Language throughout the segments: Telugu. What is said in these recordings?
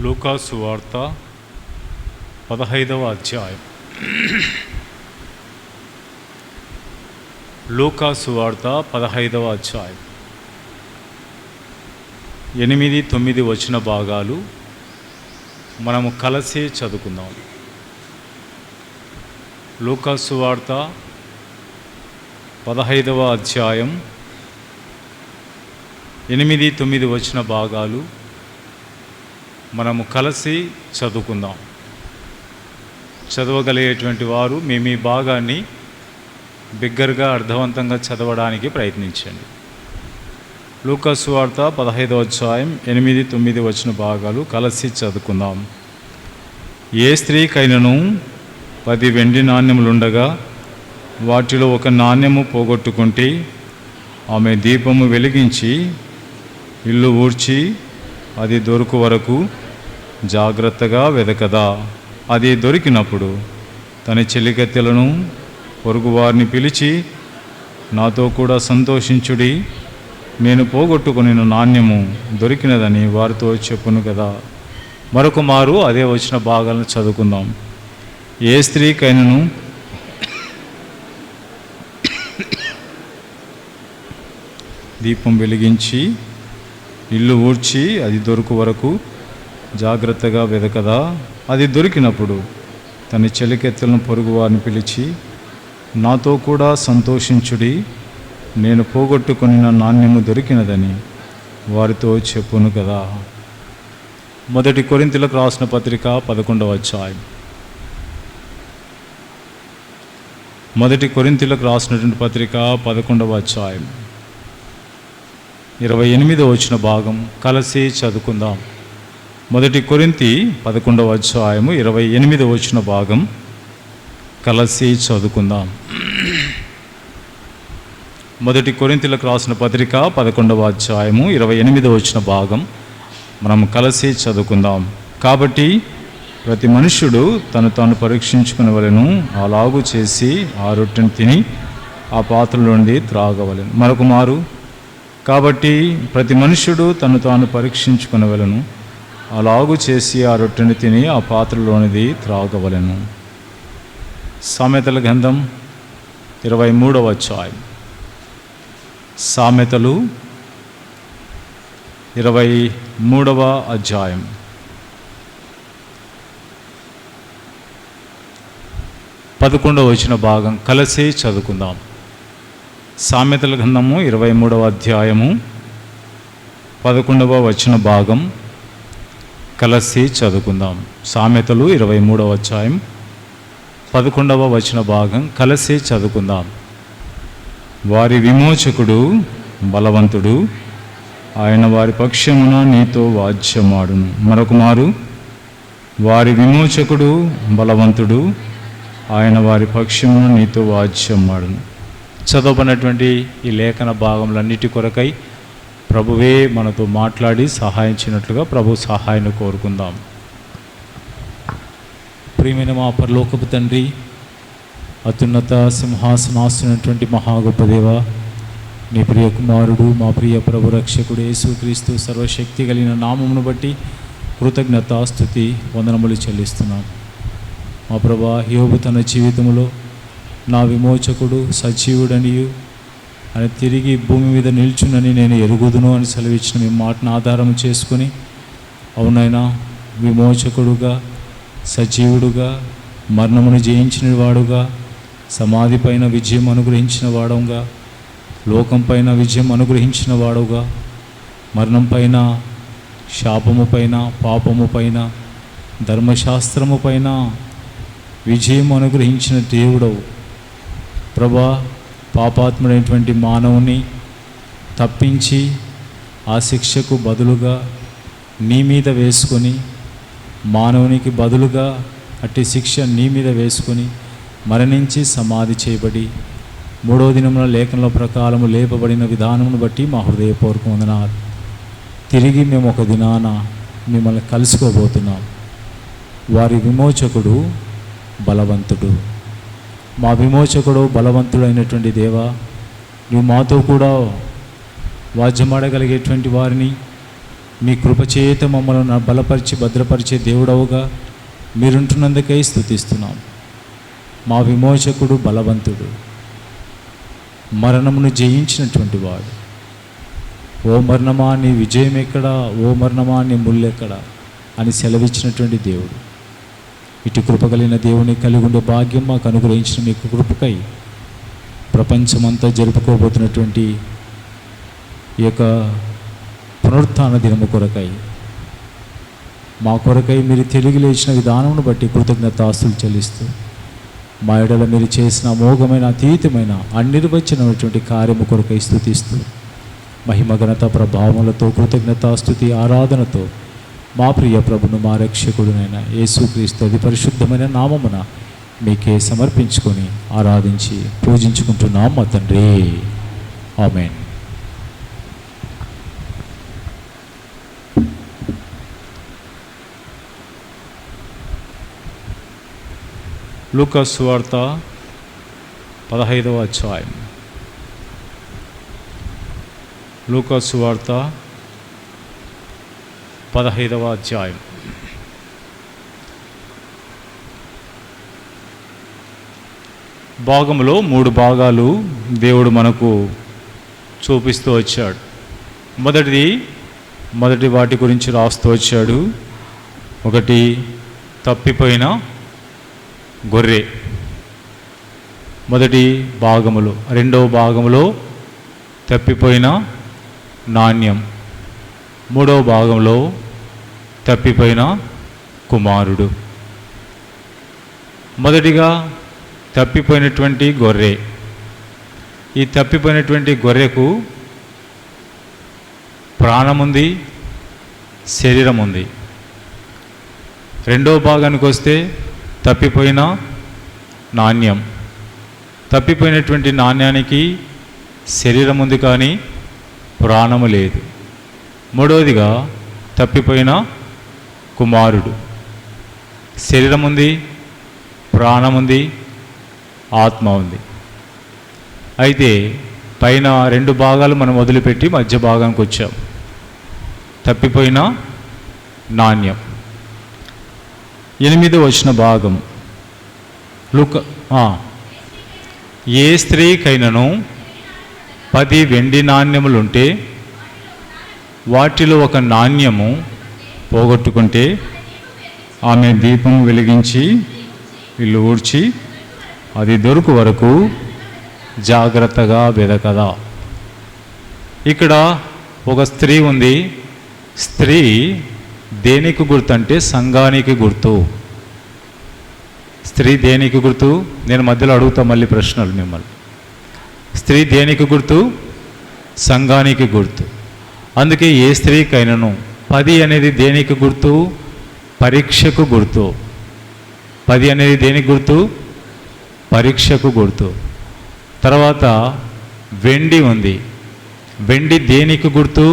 లూకా సువార్త 15వ అధ్యాయం. లూకా సువార్త 15వ అధ్యాయం 8-9 వచన భాగాలు మనము కలిసి చదువుకుందాం. లూకా సువార్త 15వ అధ్యాయం 8-9 వచన భాగాలు మనము కలిసి చదువుకుందాం. చదవగలిగేటువంటి వారు మీ భాగాన్ని బిగ్గరగా అర్థవంతంగా చదవడానికి ప్రయత్నించండి. లూకా సువార్త 15వ అధ్యాయం 8-9 వచన భాగాలు కలిసి చదువుకుందాం. ఏ స్త్రీకైనను 10 వెండి నాణ్యములుండగా వాటిలో ఒక నాణ్యము పోగొట్టుకుంటే ఆమె దీపము వెలిగించి ఇల్లు ఊడ్చి అది దొరుకు వరకు జాగ్రత్తగా వెదకదా. అది దొరికినప్పుడు తన చెలికత్తెలను పొరుగువారిని పిలిచి, నాతో కూడా సంతోషించుడి, నేను పోగొట్టుకుని నాణ్యము దొరికినదని వారితో చెప్పును కదా. మరొక మారు అదే వచ్చిన భాగాలను చదువుకుందాం. ఏ స్త్రీకైనను దీపం వెలిగించి ఇల్లు ఊడ్చి అది దొరుకు వరకు జాగ్రత్తగా వెదకదా. అది దొరికినప్పుడు తన చెలికెత్తెలను పొరుగు వారిని పిలిచి, నాతో కూడా సంతోషించుడి, నేను పోగొట్టుకుని నాణ్యము దొరికినదని వారితో చెప్పును కదా. మొదటి కొరింథీయులకు రాసిన పత్రిక 11వ అధ్యాయం. మొదటి కొరింథీయులకు రాసినటువంటి పత్రిక 11వ అధ్యాయం 28వ వచన భాగం కలిసి చదువుకుందాం. మొదటి కొరింథీ 11వ అధ్యాయము 28వ వచన భాగం కలిసి చదువుకుందాం. మొదటి కొరింథీయులకు రాసిన పత్రిక 11వ అధ్యాయము 28వ వచన భాగం మనం కలిసి చదువుకుందాం. కాబట్టి ప్రతి మనుష్యుడు తను తాను పరీక్షించుకునేవలెను, అలాగూ చేసి ఆ రొట్టెను తిని ఆ పాత్రలో నుండి త్రాగవలెను. మరొక మారు, కాబట్టి ప్రతి మనుష్యుడు తను తాను పరీక్షించుకునవలెను, అలాగూ చేసి ఆ రొట్టెని తిని ఆ పాత్రలోనిది త్రాగవలెను. సామెతల గ్రంథం 23వ అధ్యాయం. సామెతలు 23వ అధ్యాయం 11వ వచన భాగం కలిసి చదువుకుందాం. సామెతల గ్రంథము 23వ అధ్యాయము 11వ వచన భాగం కలిసి చదువుకుందాం. సామెతలు 23వ అధ్యాయం 11వ వచన భాగం కలిసి చదువుకుందాం. వారి విమోచకుడు బలవంతుడు, ఆయన వారి పక్షమున నీతో వాద్యమాడును. మరొక మారు, వారి విమోచకుడు బలవంతుడు, ఆయన వారి పక్షమున నీతో వాద్యమాడును. చదవబడినటువంటి ఈ లేఖన భాగములన్నిటి కొరకై ప్రభువే మనతో మాట్లాడి సహాయించినట్లుగా ప్రభు సహాయాన్ని కోరుకుందాం. ప్రియమైన మా పరలోకపు తండ్రి, అత్యున్నత సింహాసనాస్తున్నటువంటి మహా గొప్ప దేవ, నీ ప్రియ కుమారుడు మా ప్రియ ప్రభు రక్షకుడు యేసుక్రీస్తు సర్వశక్తి కలిగిన నామమును బట్టి కృతజ్ఞతాస్తుతి వందనములు చెల్లిస్తున్నాం. మా ప్రభా, యోబు తన జీవితంలో నా విమోచకుడు సజీవుడనియు అని తిరిగి భూమి మీద నిల్చునని నేను ఎరుగుదును అని సెలవిచ్చిన మీ మాటను ఆధారం చేసుకుని, అవునైనా విమోచకుడుగా, సజీవుడుగా, మరణమును జయించిన వాడుగా, సమాధి పైన విజయం అనుగ్రహించిన వాడుగా, లోకం పైన విజయం అనుగ్రహించిన వాడుగా, మరణం పైన, శాపము పైన, పాపము పైన, ధర్మశాస్త్రము పైన విజయం అనుగ్రహించిన దేవుడవు ప్రభా. పాపాత్ముడైనటువంటి మానవుని తప్పించి ఆ శిక్షకు బదులుగా నీ మీద వేసుకొని, మానవునికి బదులుగా అట్టి శిక్ష నీ మీద వేసుకొని మరణించి సమాధి చేయబడి 3వ దినమున లేఖనంలో ప్రకారము లేపబడిన విధానమును బట్టి మా హృదయపూర్వక వందనాలు. తిరిగి మేము ఒక దినాన మిమ్మల్ని కలుసుకోబోతున్నాం. వారి విమోచకుడు బలవంతుడు, మా విమోచకుడు బలవంతుడైనటువంటి దేవా, నువ్వు మాతో కూడా వాద్యమాడగలిగేటువంటి వారిని, మీ కృపచేత మమ్మల్ని బలపరిచి భద్రపరిచే దేవుడవుగా మీరుంటున్నందుకై స్తుతిస్తున్నాం. మా విమోచకుడు బలవంతుడు, మరణమును జయించినటువంటి వాడు. ఓ మరణమా నీ విజయం ఎక్కడా, ఓ మరణమా నీ ముళ్ళెక్కడా అని సెలవిచ్చినటువంటి దేవుడు. ఇటు కృప కలిగిన దేవుని కలిగి ఉండే భాగ్యం మాకు అనుగ్రహించిన మీకు కృపకై ప్రపంచమంతా జరుపుకోబోతున్నటువంటి ఈ యొక్క పునరుత్థాన దినము కొరకై, మా కొరకై మీరు తిరిగి లేచిన విధానమును బట్టి కృతజ్ఞతాస్తులు చెల్లిస్తూ, మా ఎడల మీరు చేసిన అమోఘమైన అతీతమైన అనిర్వచనమైనటువంటి కార్యము కొరకై స్తుతిస్తూ, మహిమ ఘనత ప్రభావములతో కృతజ్ఞతాస్తుతి ఆరాధనతో మా ప్రియ ప్రభును మా రక్షకుడునైన యేసుక్రీస్తు అతి పరిశుద్ధమైన నామమున మీకే సమర్పించుకొని ఆరాధించి పూజించుకుంటున్నాం మా తండ్రి. ఆమేన్. లూకా సువార్త 15వ అధ్యాయం. లూకా సువార్త 15వ అధ్యాయం. భాగంలో 3 భాగాలు దేవుడు మనకు చూపిస్తూ వచ్చాడు. మొదటి వాటి గురించి రాస్తూ వచ్చాడు. ఒకటి తప్పిపోయిన గొర్రె మొదటి భాగములో, రెండవ భాగంలో తప్పిపోయిన నాణ్యం, మూడవ భాగంలో తప్పిపోయిన కుమారుడు. మొదటిగా తప్పిపోయినటువంటి గొర్రె. ఈ తప్పిపోయినటువంటి గొర్రెకు ప్రాణముంది, శరీరం ఉంది. రెండవ భాగానికి వస్తే తప్పిపోయిన నాణ్యం. తప్పిపోయినటువంటి నాణ్యానికి శరీరం ఉంది కానీ ప్రాణము లేదు. మూడవదిగా తప్పిపోయిన కుమారుడు. శరీరం ఉంది, ప్రాణం ఉంది, ఆత్మ ఉంది. అయితే పైన 2 భాగాలు మనం వదిలిపెట్టి మధ్య భాగానికి వచ్చాం. తప్పిపోయిన నాణ్యం. 8వ వచన భాగం. ఏ స్త్రీకైనను 10 వెండి నాణ్యములుంటే వాటిలో ఒక నాణ్యము పోగొట్టుకుంటే ఆమె దీపం వెలిగించి ఇల్లు ఊడ్చి అది దొరుకు వరకు జాగ్రత్తగా వెదకదా. ఇక్కడ ఒక స్త్రీ ఉంది. స్త్రీ దేనికి గుర్తు అంటే సంఘానికి గుర్తు. స్త్రీ దేనికి గుర్తు? నేను మధ్యలో అడుగుతా మళ్ళీ ప్రశ్నలు మిమ్మల్ని. స్త్రీ దేనికి గుర్తు? సంఘానికి గుర్తు. అందుకే ఏ స్త్రీకైనను 10 అనేది దేనికి గుర్తు? పరీక్షకు గుర్తు. 10 అనేది దేనికి గుర్తు? పరీక్షకు గుర్తు. తర్వాత వెండి ఉంది. వెండి దేనికి గుర్తు?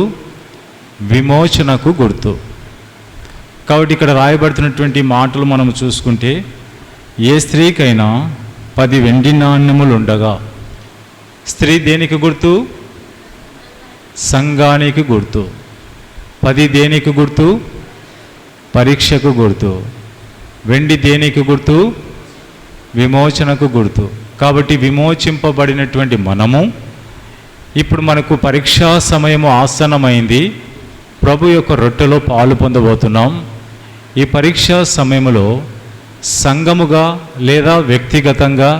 విమోచనకు గుర్తు. కాబట్టి ఇక్కడ రాయబడుతున్నటువంటి మాటలు మనం చూసుకుంటే, ఏ స్త్రీకైనా 10 వెండి నాణ్యములు ఉండగా, స్త్రీ దేనికి గుర్తు? సంఘానికి గుర్తు. 10 దేనికి గుర్తు? పరీక్షకు గుర్తు. వెండి దేనికి గుర్తు? విమోచనకు గుర్తు. కాబట్టి విమోచింపబడినటువంటి మనము ఇప్పుడు మనకు పరీక్షా సమయము ఆసన్నమైంది. ప్రభు యొక్క రొట్టెలో పాలు పొందబోతున్నాం. ఈ పరీక్షా సమయంలో సంఘముగా లేదా వ్యక్తిగతంగా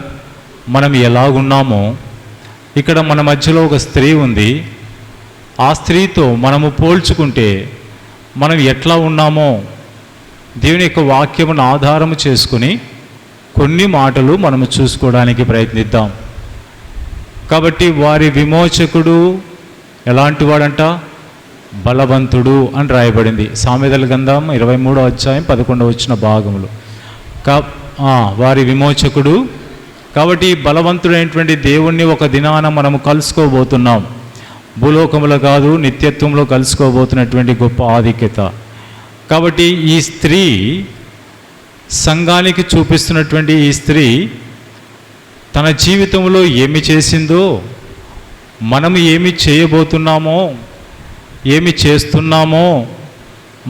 మనం ఎలాగున్నామో, ఇక్కడ మన మధ్యలో ఒక స్త్రీ ఉంది. ఆ స్త్రీతో మనము పోల్చుకుంటే మనం ఎట్లా ఉన్నామో దేవుని యొక్క వాక్యమును ఆధారము చేసుకుని కొన్ని మాటలు మనము చూసుకోవడానికి ప్రయత్నిద్దాం. కాబట్టి వారి విమోచకుడు ఎలాంటి వాడంట? బలవంతుడు అని రాయబడింది. సామెతల గ్రంథం 23వ అధ్యాయం 11వ వచన భాగములు. వారి విమోచకుడు. కాబట్టి బలవంతుడైనటువంటి దేవుణ్ణి ఒక దినాన మనము కలుసుకోబోతున్నాం. భూలోకములో కాదు, నిత్యత్వంలో కలుసుకోబోతున్నటువంటి గొప్ప ఆధిక్యత. కాబట్టి ఈ స్త్రీ, సంఘానికి చూపిస్తున్నటువంటి ఈ స్త్రీ తన జీవితంలో ఏమి చేసిందో, మనం ఏమి చేయబోతున్నామో, ఏమి చేస్తున్నామో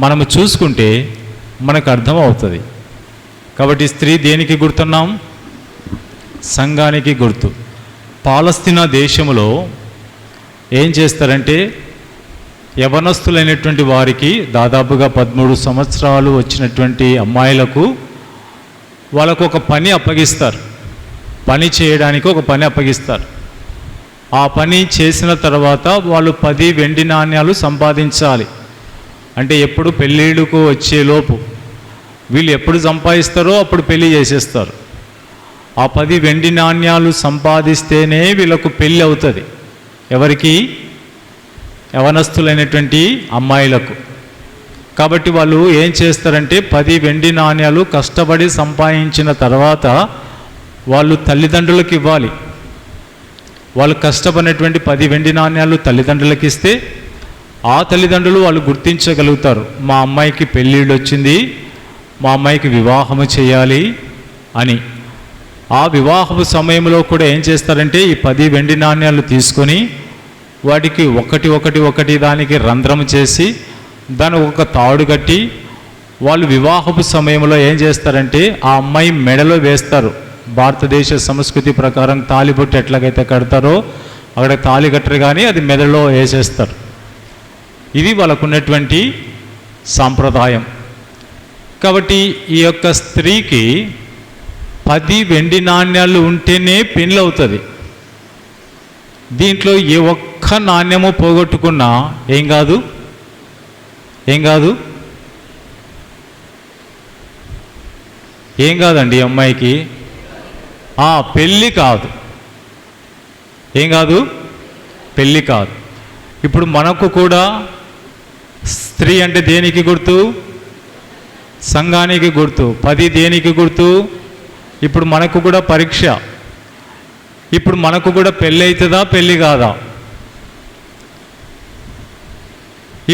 మనము చూసుకుంటే మనకు అర్థం అవుతుంది. కాబట్టి స్త్రీ దేనికి గుర్తున్నాం? సంఘానికి గుర్తు. పాలస్తీనా దేశంలో ఏం చేస్తారంటే యవనస్తులైనటువంటి వారికి దాదాపుగా 13 సంవత్సరాలు వచ్చినటువంటి అమ్మాయిలకు వాళ్ళకు ఒక పని అప్పగిస్తారు. పని చేయడానికి ఒక పని అప్పగిస్తారు. ఆ పని చేసిన తర్వాత వాళ్ళు 10 వెండి నాణ్యాలు సంపాదించాలి. అంటే ఎప్పుడు పెళ్ళిళ్ళకు వచ్చేలోపు వీళ్ళు ఎప్పుడు సంపాదిస్తారో అప్పుడు పెళ్ళి చేసేస్తారు. ఆ 10 వెండి నాణ్యాలు సంపాదిస్తేనే వీళ్ళకు పెళ్ళి అవుతుంది. ఎవరికి? యవనస్తులైనటువంటి అమ్మాయిలకు. కాబట్టి వాళ్ళు ఏం చేస్తారంటే 10 వెండి నాణ్యాలు కష్టపడి సంపాదించిన తర్వాత వాళ్ళు తల్లిదండ్రులకు ఇవ్వాలి. వాళ్ళు కష్టపడినటువంటి 10 వెండి నాణ్యాలు తల్లిదండ్రులకు ఇస్తే ఆ తల్లిదండ్రులు వాళ్ళు గుర్తించగలుగుతారు, మా అమ్మాయికి పెళ్ళిళ్ళు వచ్చింది, మా అమ్మాయికి వివాహము చేయాలి అని. ఆ వివాహపు సమయంలో కూడా ఏం చేస్తారంటే ఈ 10 వెండి నాణ్యాలు తీసుకొని వాటికి ఒకటి దానికి రంధ్రం చేసి దాని ఒక తాడు కట్టి వాళ్ళు వివాహపు సమయంలో ఏం చేస్తారంటే ఆ అమ్మాయి మెడలో వేస్తారు. భారతదేశ సంస్కృతి ప్రకారం తాళిబొట్టు ఎట్లాగైతే కడతారో అక్కడ తాళి కట్టరు, కానీ అది మెడలో వేసేస్తారు. ఇది వాళ్ళకున్నటువంటి సాంప్రదాయం. కాబట్టి ఈ యొక్క స్త్రీకి 10 వెండి నాణ్యాలు ఉంటేనే పెళ్ళి అవుతుంది. దీంట్లో ఏ ఒక్క నాణ్యము పోగొట్టుకున్నా ఏం కాదు ఏం కాదండి అమ్మాయికి పెళ్ళి కాదు. ఏం కాదు? పెళ్ళి కాదు. ఇప్పుడు మనకు కూడా స్త్రీ అంటే దేనికి గుర్తు? సంఘానికి గుర్తు. 10 దేనికి గుర్తు? ఇప్పుడు మనకు కూడా పరీక్ష. ఇప్పుడు మనకు కూడా పెళ్ళి అవుతుందా పెళ్ళి కాదా?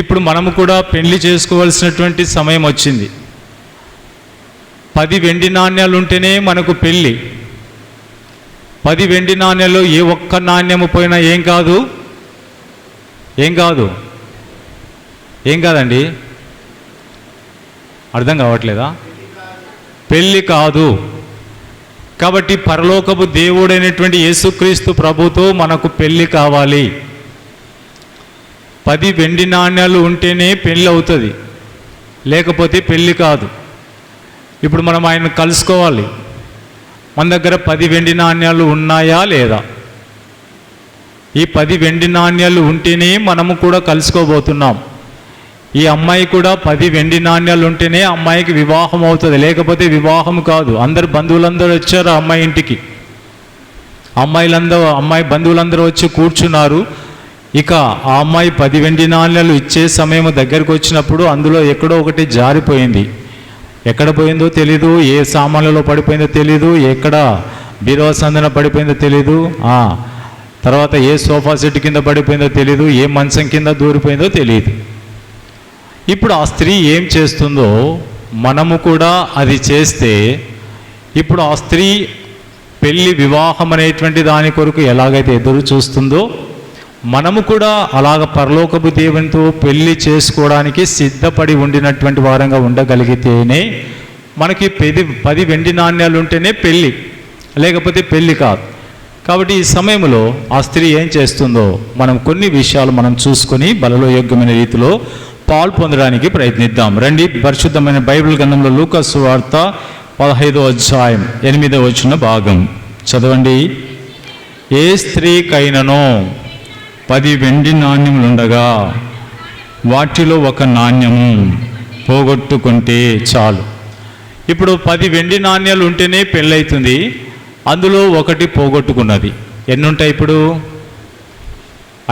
ఇప్పుడు మనము కూడా పెళ్లి చేసుకోవాల్సినటువంటి సమయం వచ్చింది. 10 వెండి నాణ్యాలు ఉంటేనే మనకు పెళ్ళి. 10 వెండి నాణ్యాలు ఏ ఒక్క నాణ్యము పోయినా ఏం కాదు? ఏం కాదండి? అర్థం కావట్లేదా? పెళ్ళి కాదు. కాబట్టి పరలోకపు దేవుడైనటువంటి యేసుక్రీస్తు ప్రభుతో మనకు పెళ్ళి కావాలి. 10 వెండి నాణ్యాలు ఉంటేనే పెళ్ళి అవుతుంది, లేకపోతే పెళ్ళి కాదు. ఇప్పుడు మనం ఆయన కలుసుకోవాలి. మన దగ్గర 10 వెండి నాణ్యాలు ఉన్నాయా లేదా? ఈ 10 వెండి నాణ్యాలు ఉంటేనే మనము కూడా కలుసుకోబోతున్నాం. ఈ అమ్మాయి కూడా 10 వెండి నాణ్యాలు ఉంటేనే అమ్మాయికి వివాహం అవుతుంది, లేకపోతే వివాహం కాదు. అందరు బంధువులందరూ వచ్చారు ఆ అమ్మాయి ఇంటికి. అమ్మాయి బంధువులందరూ వచ్చి కూర్చున్నారు. ఇక ఆ అమ్మాయి 10 వెండి నాణ్యాలు ఇచ్చే సమయం దగ్గరికి వచ్చినప్పుడు అందులో ఎక్కడో ఒకటి జారిపోయింది. ఎక్కడ పోయిందో తెలీదు, ఏ సామాన్లలో పడిపోయిందో తెలీదు, ఎక్కడ బీరువా సందున పడిపోయిందో తెలీదు, తర్వాత ఏ సోఫా సెట్ కింద పడిపోయిందో తెలీదు, ఏ మంచం కింద దూరిపోయిందో తెలియదు. ఇప్పుడు ఆ స్త్రీ ఏం చేస్తుందో మనము కూడా అది చేస్తే, ఇప్పుడు ఆ స్త్రీ పెళ్ళి వివాహం అనేటువంటి దాని కొరకు ఎలాగైతే ఎదురు చూస్తుందో మనము కూడా అలాగ పరలోకపు దేవునితో పెళ్ళి చేసుకోవడానికి సిద్ధపడి ఉండినటువంటి వారంగా ఉండగలిగితేనే మనకి 10 వెండి నాణ్యాలు ఉంటేనే పెళ్ళి, లేకపోతే పెళ్ళి కాదు. కాబట్టి ఈ సమయంలో ఆ స్త్రీ ఏం చేస్తుందో మనం కొన్ని విషయాలు మనం చూసుకొని బలలో యోగ్యమైన రీతిలో పాలు పొందడానికి ప్రయత్నిద్దాం. రండి, పరిశుద్ధమైన బైబిల్ గ్రంథంలో లూకా సువార్త 15వ అధ్యాయం 8వ వచన భాగం చదవండి. ఏ స్త్రీకైననో 10 వెండి నాణ్యములుండగా వాటిలో ఒక నాణ్యము పోగొట్టుకుంటే చాలు. ఇప్పుడు 10 వెండి నాణ్యాలు ఉంటేనే పెళ్ళవుతుంది, అందులో ఒకటి పోగొట్టుకున్నది. ఎన్ని ఉంటాయి? ఇప్పుడు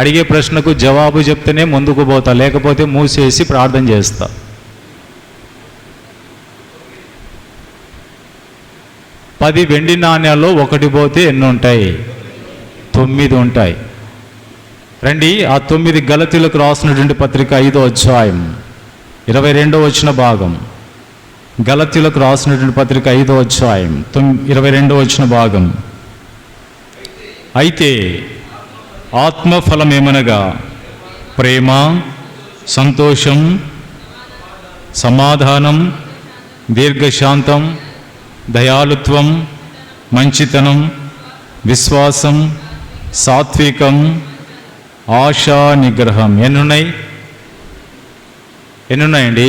అడిగే ప్రశ్నకు జవాబు చెప్తేనే ముందుకు పోతా, లేకపోతే మూసేసి ప్రార్థన చేస్తా. పది వెండి నాణ్యాల్లో ఒకటి పోతే ఎన్ని ఉంటాయి? 9 ఉంటాయి. రండి, ఆ 9 గలతీలకు రాసినటువంటి పత్రిక 5వ అధ్యాయం 22వ వచన భాగం. గలతీలకు రాసినటువంటి పత్రిక 5వ అధ్యాయం 22వ వచన భాగం. అయితే ఆత్మఫలం ఏమనగా ప్రేమ, సంతోషం, సమాధానం, దీర్ఘశాంతం, దయాళుత్వం, మంచితనం, విశ్వాసం, సాత్వికం, ఆశా నిగ్రహం. ఎన్నున్నాయండి?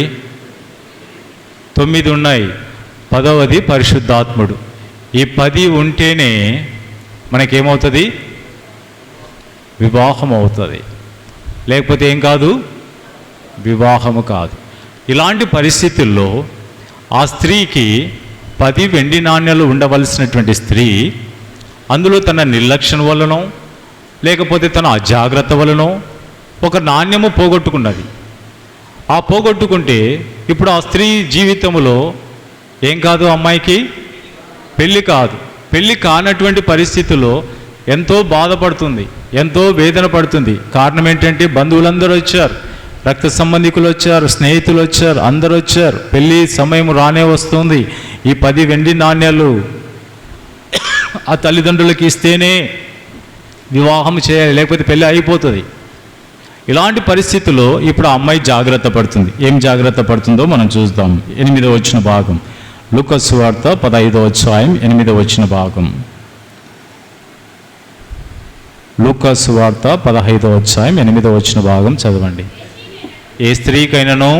9 ఉన్నాయి. 10వది పరిశుద్ధాత్ముడు. ఈ 10 ఉంటేనే మనకేమవుతుంది? వివాహం అవుతుంది. లేకపోతే ఏం కాదు, వివాహము కాదు. ఇలాంటి పరిస్థితుల్లో ఆ స్త్రీకి 10 వెండి నాణ్యాలు ఉండవలసినటువంటి స్త్రీ అందులో తన నిర్లక్ష్యం వలనో లేకపోతే తన అజాగ్రత్త వలనో ఒక నాణ్యము పోగొట్టుకున్నది. ఆ పోగొట్టుకుంటే ఇప్పుడు ఆ స్త్రీ జీవితంలో ఏం కాదు, అమ్మాయికి పెళ్ళి కాదు. పెళ్ళి కానటువంటి పరిస్థితుల్లో ఎంతో బాధపడుతుంది, ఎంతో వేదన పడుతుంది. కారణం ఏంటంటే బంధువులందరూ వచ్చారు, రక్త సంబంధికులు వచ్చారు, స్నేహితులు వచ్చారు, అందరూ వచ్చారు. పెళ్ళి సమయం రానే వస్తుంది. ఈ 10 వెండి నాణ్యాలు ఆ తల్లిదండ్రులకి ఇస్తేనే వివాహం చేయాలి, లేకపోతే పెళ్ళి అయిపోతుంది. ఇలాంటి పరిస్థితుల్లో ఇప్పుడు ఆ అమ్మాయి జాగ్రత్త పడుతుంది. ఏం జాగ్రత్త పడుతుందో మనం చూద్దాం. 8వ వచన భాగం, లూకా సువార్త 15వ అధ్యాయం 8వ వచన భాగం. లూకా సువార్త 15వ అధ్యాయం 8వ వచన భాగం చదవండి. ఏ స్త్రీకైనాను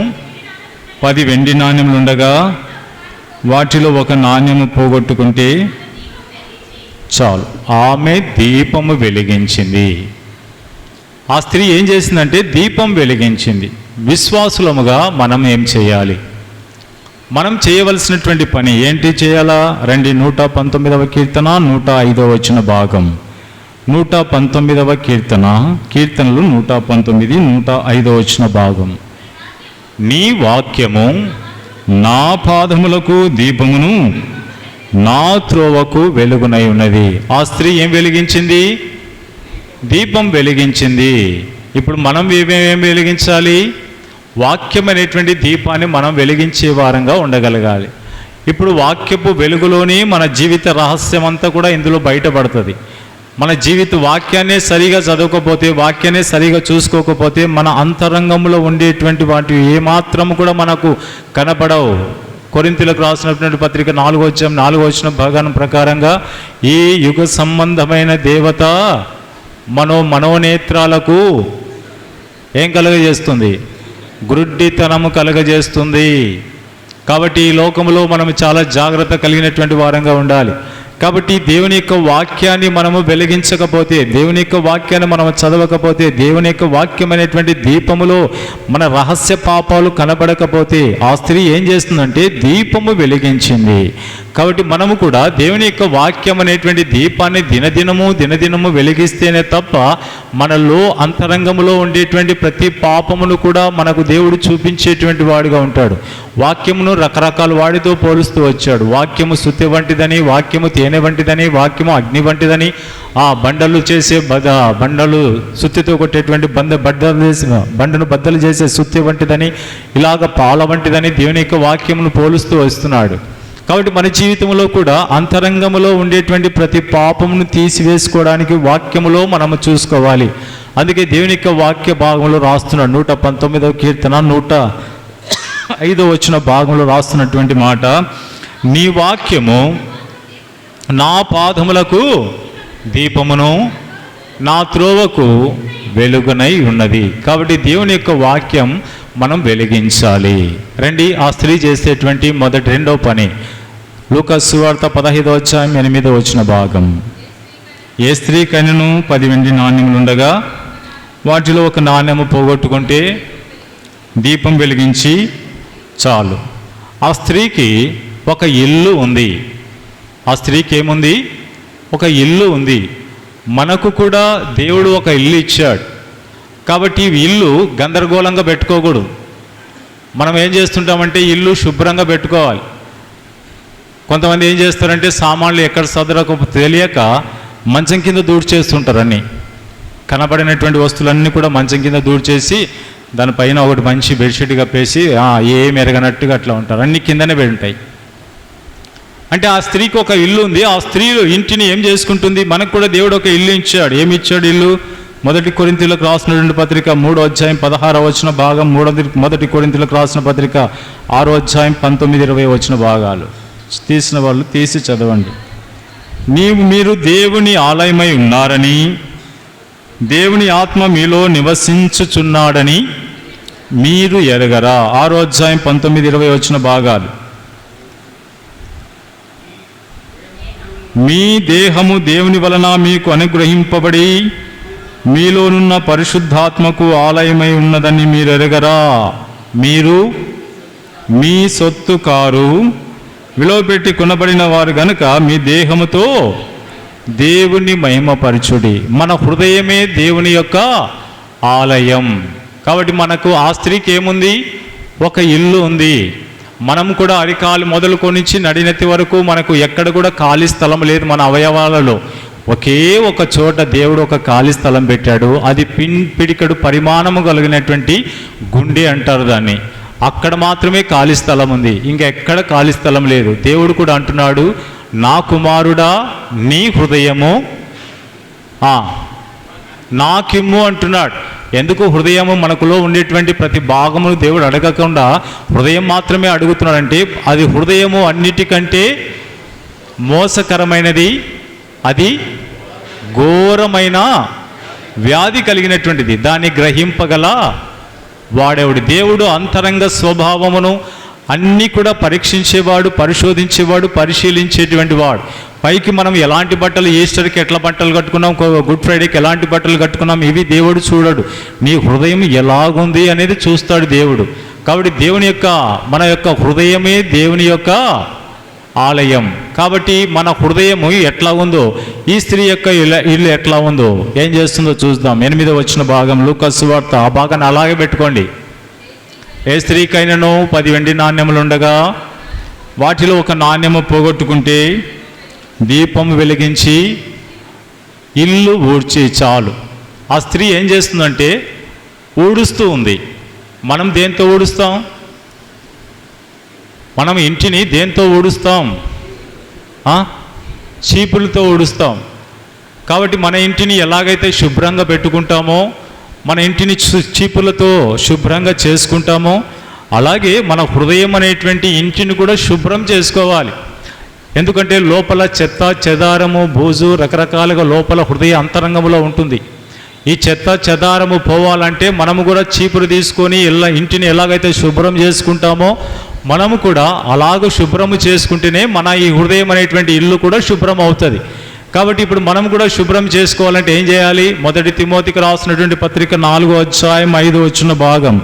10 వెండి నాణ్యములు ఉండగా వాటిలో ఒక నాణ్యము పోగొట్టుకుంటే చాలు, ఆమె దీపము వెలిగించింది. ఆ స్త్రీ ఏం చేసిందంటే దీపం వెలిగించింది. విశ్వాసులముగా మనం ఏం చేయాలి? మనం చేయవలసినటువంటి పని ఏంటి చేయాలా? రండి, 119వ కీర్తన 105వ వచన భాగం. 119వ కీర్తనలు 119, 105వ వచన భాగం. నీ వాక్యము నా పాదములకు దీపమును, నా త్రోవకు వెలుగునై ఉన్నది. ఆ స్త్రీ ఏం వెలిగించింది? దీపం వెలిగించింది. ఇప్పుడు మనం ఏం వెలిగించాలి? వాక్యం అనేటువంటి దీపాన్ని మనం వెలిగించే వారంగా ఉండగలగాలి. ఇప్పుడు వాక్యపు వెలుగులోని మన జీవిత రహస్యం అంతా కూడా ఇందులో బయటపడుతుంది. మన జీవిత వాక్యాన్నే సరిగా చదవకపోతే, వాక్యాన్నే సరిగా చూసుకోకపోతే మన అంతరంగంలో ఉండేటువంటి వాటి ఏమాత్రం కూడా మనకు కనపడవు. కొరింథీయులకు రాసినటువంటి పత్రిక 4వ వచనం భాగం ప్రకారంగా ఈ యుగ సంబంధమైన దేవత మనోనేత్రాలకు ఏం కలుగజేస్తుంది? గ్రుడ్డితనము కలుగజేస్తుంది. కాబట్టి ఈ లోకంలో మనం చాలా జాగ్రత్త కలిగినటువంటి వారంగా ఉండాలి. కాబట్టి దేవుని యొక్క వాక్యాన్ని మనము వెలిగించకపోతే, దేవుని యొక్క వాక్యాన్ని మనం చదవకపోతే, దేవుని యొక్క వాక్యం అనేటువంటి దీపములో మన రహస్య పాపాలు కనబడకపోతే ఆ స్త్రీ ఏం చేస్తుందంటే దీపము వెలిగించింది. కాబట్టి మనము కూడా దేవుని యొక్క వాక్యం అనేటువంటి దీపాన్ని దినదినము వెలిగిస్తేనే తప్ప మనలో అంతరంగంలో ఉండేటువంటి ప్రతి పాపమును కూడా మనకు దేవుడు చూపించేటువంటి వాడుగా ఉంటాడు. వాక్యమును రకరకాల వాడితో పోలుస్తూ వచ్చాడు. వాక్యము సుత్తి వంటిదని, వాక్యము తేనె వంటిదని, వాక్యము అగ్ని వంటిదని, ఆ బండలు సుత్తితో కొట్టేటువంటి బండను బద్దలు చేసే సుత్తి వంటిదని, ఇలాగ పాల వంటిదని దేవుని యొక్క వాక్యమును పోలుస్తూ వస్తున్నాడు. కాబట్టి మన జీవితంలో కూడా అంతరంగంలో ఉండేటువంటి ప్రతి పాపమును తీసివేసుకోవడానికి వాక్యములో మనము చూసుకోవాలి. అందుకే దేవుని యొక్క వాక్య భాగంలో రాస్తున్నాడు. 119వ కీర్తన 105వ వచన భాగంలో రాస్తున్నటువంటి మాట, నీ వాక్యము నా పాదములకు దీపమును, నా త్రోవకు వెలుగునై ఉన్నది. కాబట్టి దేవుని యొక్క వాక్యం మనం వెలిగించాలి. రండి, ఆ స్త్రీ చేసేటువంటి రెండవ పని, లూకా సువార్త 15వ అధ్యాయం 8వ వచన భాగం. ఏ స్త్రీకైనను 10 వెండి నాణ్యములు ఉండగా వాటిలో ఒక నాణ్యము పోగొట్టుకుంటే దీపం వెలిగించి చాలు. ఆ స్త్రీకి ఒక ఇల్లు ఉంది. ఆ స్త్రీకి ఏముంది? ఒక ఇల్లు ఉంది. మనకు కూడా దేవుడు ఒక ఇల్లు ఇచ్చాడు. కాబట్టి ఇల్లు గందరగోళంగా పెట్టుకోకూడదు. మనం ఏం చేస్తుంటామంటే ఇల్లు శుభ్రంగా పెట్టుకోవాలి. కొంతమంది ఏం చేస్తారంటే సామాన్లు ఎక్కడ సదరక తెలియక మంచం కింద దూడ్చేస్తుంటారు. అన్నీ కనబడినటువంటి వస్తువులన్నీ కూడా మంచం కింద దూడ్చేసి దానిపైన ఒకటి మంచి బెడ్షీట్ కప్పేసి ఏం ఎరగనట్టుగా అట్లా ఉంటారు. అన్నీ కిందనే పెడి ఉంటాయి. అంటే ఆ స్త్రీకి ఒక ఇల్లు ఉంది. ఆ స్త్రీ ఇంటిని ఏం చేసుకుంటుంది? మనకు కూడా దేవుడు ఒక ఇల్లు ఇచ్చాడు. ఏమి ఇచ్చాడు? ఇల్లు మొదటి కొరింథీయులకు రాసినటువంటి పత్రిక 3వ అధ్యాయం 16వ వచన భాగం, మొదటి కొరింథీయులకు రాసిన పత్రిక 6వ అధ్యాయం 19-20 వచన భాగాలు తీసిన వాళ్ళు తీసి చదవండి. మీరు దేవుని ఆలయమై ఉన్నారని, దేవుని ఆత్మ మీలో నివసించుచున్నాడని మీరు ఎరగరా. 6వ అధ్యాయం 19-20 వచన భాగాలు. మీ దేహము దేవుని వలన మీకు అనుగ్రహింపబడి మీలోనున్న పరిశుద్ధాత్మకు ఆలయమై ఉన్నదని మీరు ఎరగరా. మీరు మీ సొత్తు కారు, విలువపెట్టి కొనబడిన వారు గనుక మీ దేహముతో దేవుని మహిమపరచుడి. మన హృదయమే దేవుని యొక్క ఆలయం. కాబట్టి మనకు ఆ స్త్రీకి ఏముంది? ఒక ఇల్లు ఉంది. మనం కూడా అరికాలు మొదలుకొనిచ్చి నడినెత్తి వరకు మనకు ఎక్కడ కూడా ఖాళీ స్థలం లేదు. మన అవయవాలలో ఒకే ఒక చోట దేవుడు ఒక ఖాళీ స్థలం పెట్టాడు. అది పిడికడు పరిమాణము కలిగినటువంటి గుండె అంటారు దాన్ని. అక్కడ మాత్రమే ఖాళీ స్థలం ఉంది, ఇంకెక్కడ ఖాళీ స్థలం లేదు. దేవుడు కూడా అంటున్నాడు, నా కుమారుడా నీ హృదయము నాకిమ్ము అంటున్నాడు. ఎందుకు? హృదయము మనకులో ఉండేటువంటి ప్రతి భాగమును దేవుడు అడగకుండా హృదయం మాత్రమే అడుగుతున్నాడంటే, అది హృదయము అన్నిటికంటే మోసకరమైనది, అది ఘోరమైన వ్యాధి కలిగినటువంటిది. దాన్ని గ్రహింపగల వాడెవడు? దేవుడు అంతరంగ స్వభావమును అన్నీ కూడా పరీక్షించేవాడు, పరిశోధించేవాడు, పరిశీలించేటువంటి వాడు. పైకి మనం ఎలాంటి బట్టలు, ఈస్టర్కి ఎట్లా బట్టలు కట్టుకున్నాం, గుడ్ ఫ్రైడేకి ఎలాంటి బట్టలు కట్టుకున్నాం, ఇవి దేవుడు చూడడు. నీ హృదయం ఎలాగుంది అనేది చూస్తాడు దేవుడు. కాబట్టి దేవుని యొక్క మన యొక్క హృదయమే దేవుని యొక్క ఆలయం. కాబట్టి మన హృదయము ఎట్లా ఉందో, ఈ స్త్రీ యొక్క ఇల్లు ఎట్లా ఉందో, ఏం చేస్తుందో చూద్దాం. 8వ వచన భాగం లూకా సువార్త, ఆ భాగాన్ని అలాగే పెట్టుకోండి. ఏ స్త్రీకైనాను 10 వెండి నాణ్యములు ఉండగా వాటిలో ఒక నాణ్యము పోగొట్టుకుంటే దీపం వెలిగించి ఇల్లు ఊడ్చి చాలు. ఆ స్త్రీ ఏం చేస్తుందంటే ఊడుస్తూ ఉంది. మనం దేంతో ఊడుస్తాం? మనం ఇంటిని దేంతో ఊడుస్తాం? చీపులతో ఊడుస్తాం. కాబట్టి మన ఇంటిని ఎలాగైతే శుభ్రంగా పెట్టుకుంటామో, మన ఇంటిని చీపులతో శుభ్రంగా చేసుకుంటామో, అలాగే మన హృదయం అనేటువంటి ఇంటిని కూడా శుభ్రం చేసుకోవాలి. ఎందుకంటే లోపల చెత్త చెదారము బూజు రకరకాలుగా లోపల హృదయ అంతరంగంలో ఉంటుంది. ఈ చెత్త చెదారము పోవాలంటే మనము కూడా చీపురు తీసుకొని ఇంటిని ఎలాగైతే శుభ్రం చేసుకుంటామో మనము కూడా అలాగ శుభ్రము చేసుకుంటేనే మన ఈ హృదయం అనేటువంటి ఇల్లు కూడా శుభ్రం అవుతుంది. కాబట్టి ఇప్పుడు మనం కూడా శుభ్రం చేసుకోవాలంటే ఏం చేయాలి? మొదటి తిమోతికి రాసినటువంటి పత్రిక 4వ అధ్యాయం 5వ వచన భాగం.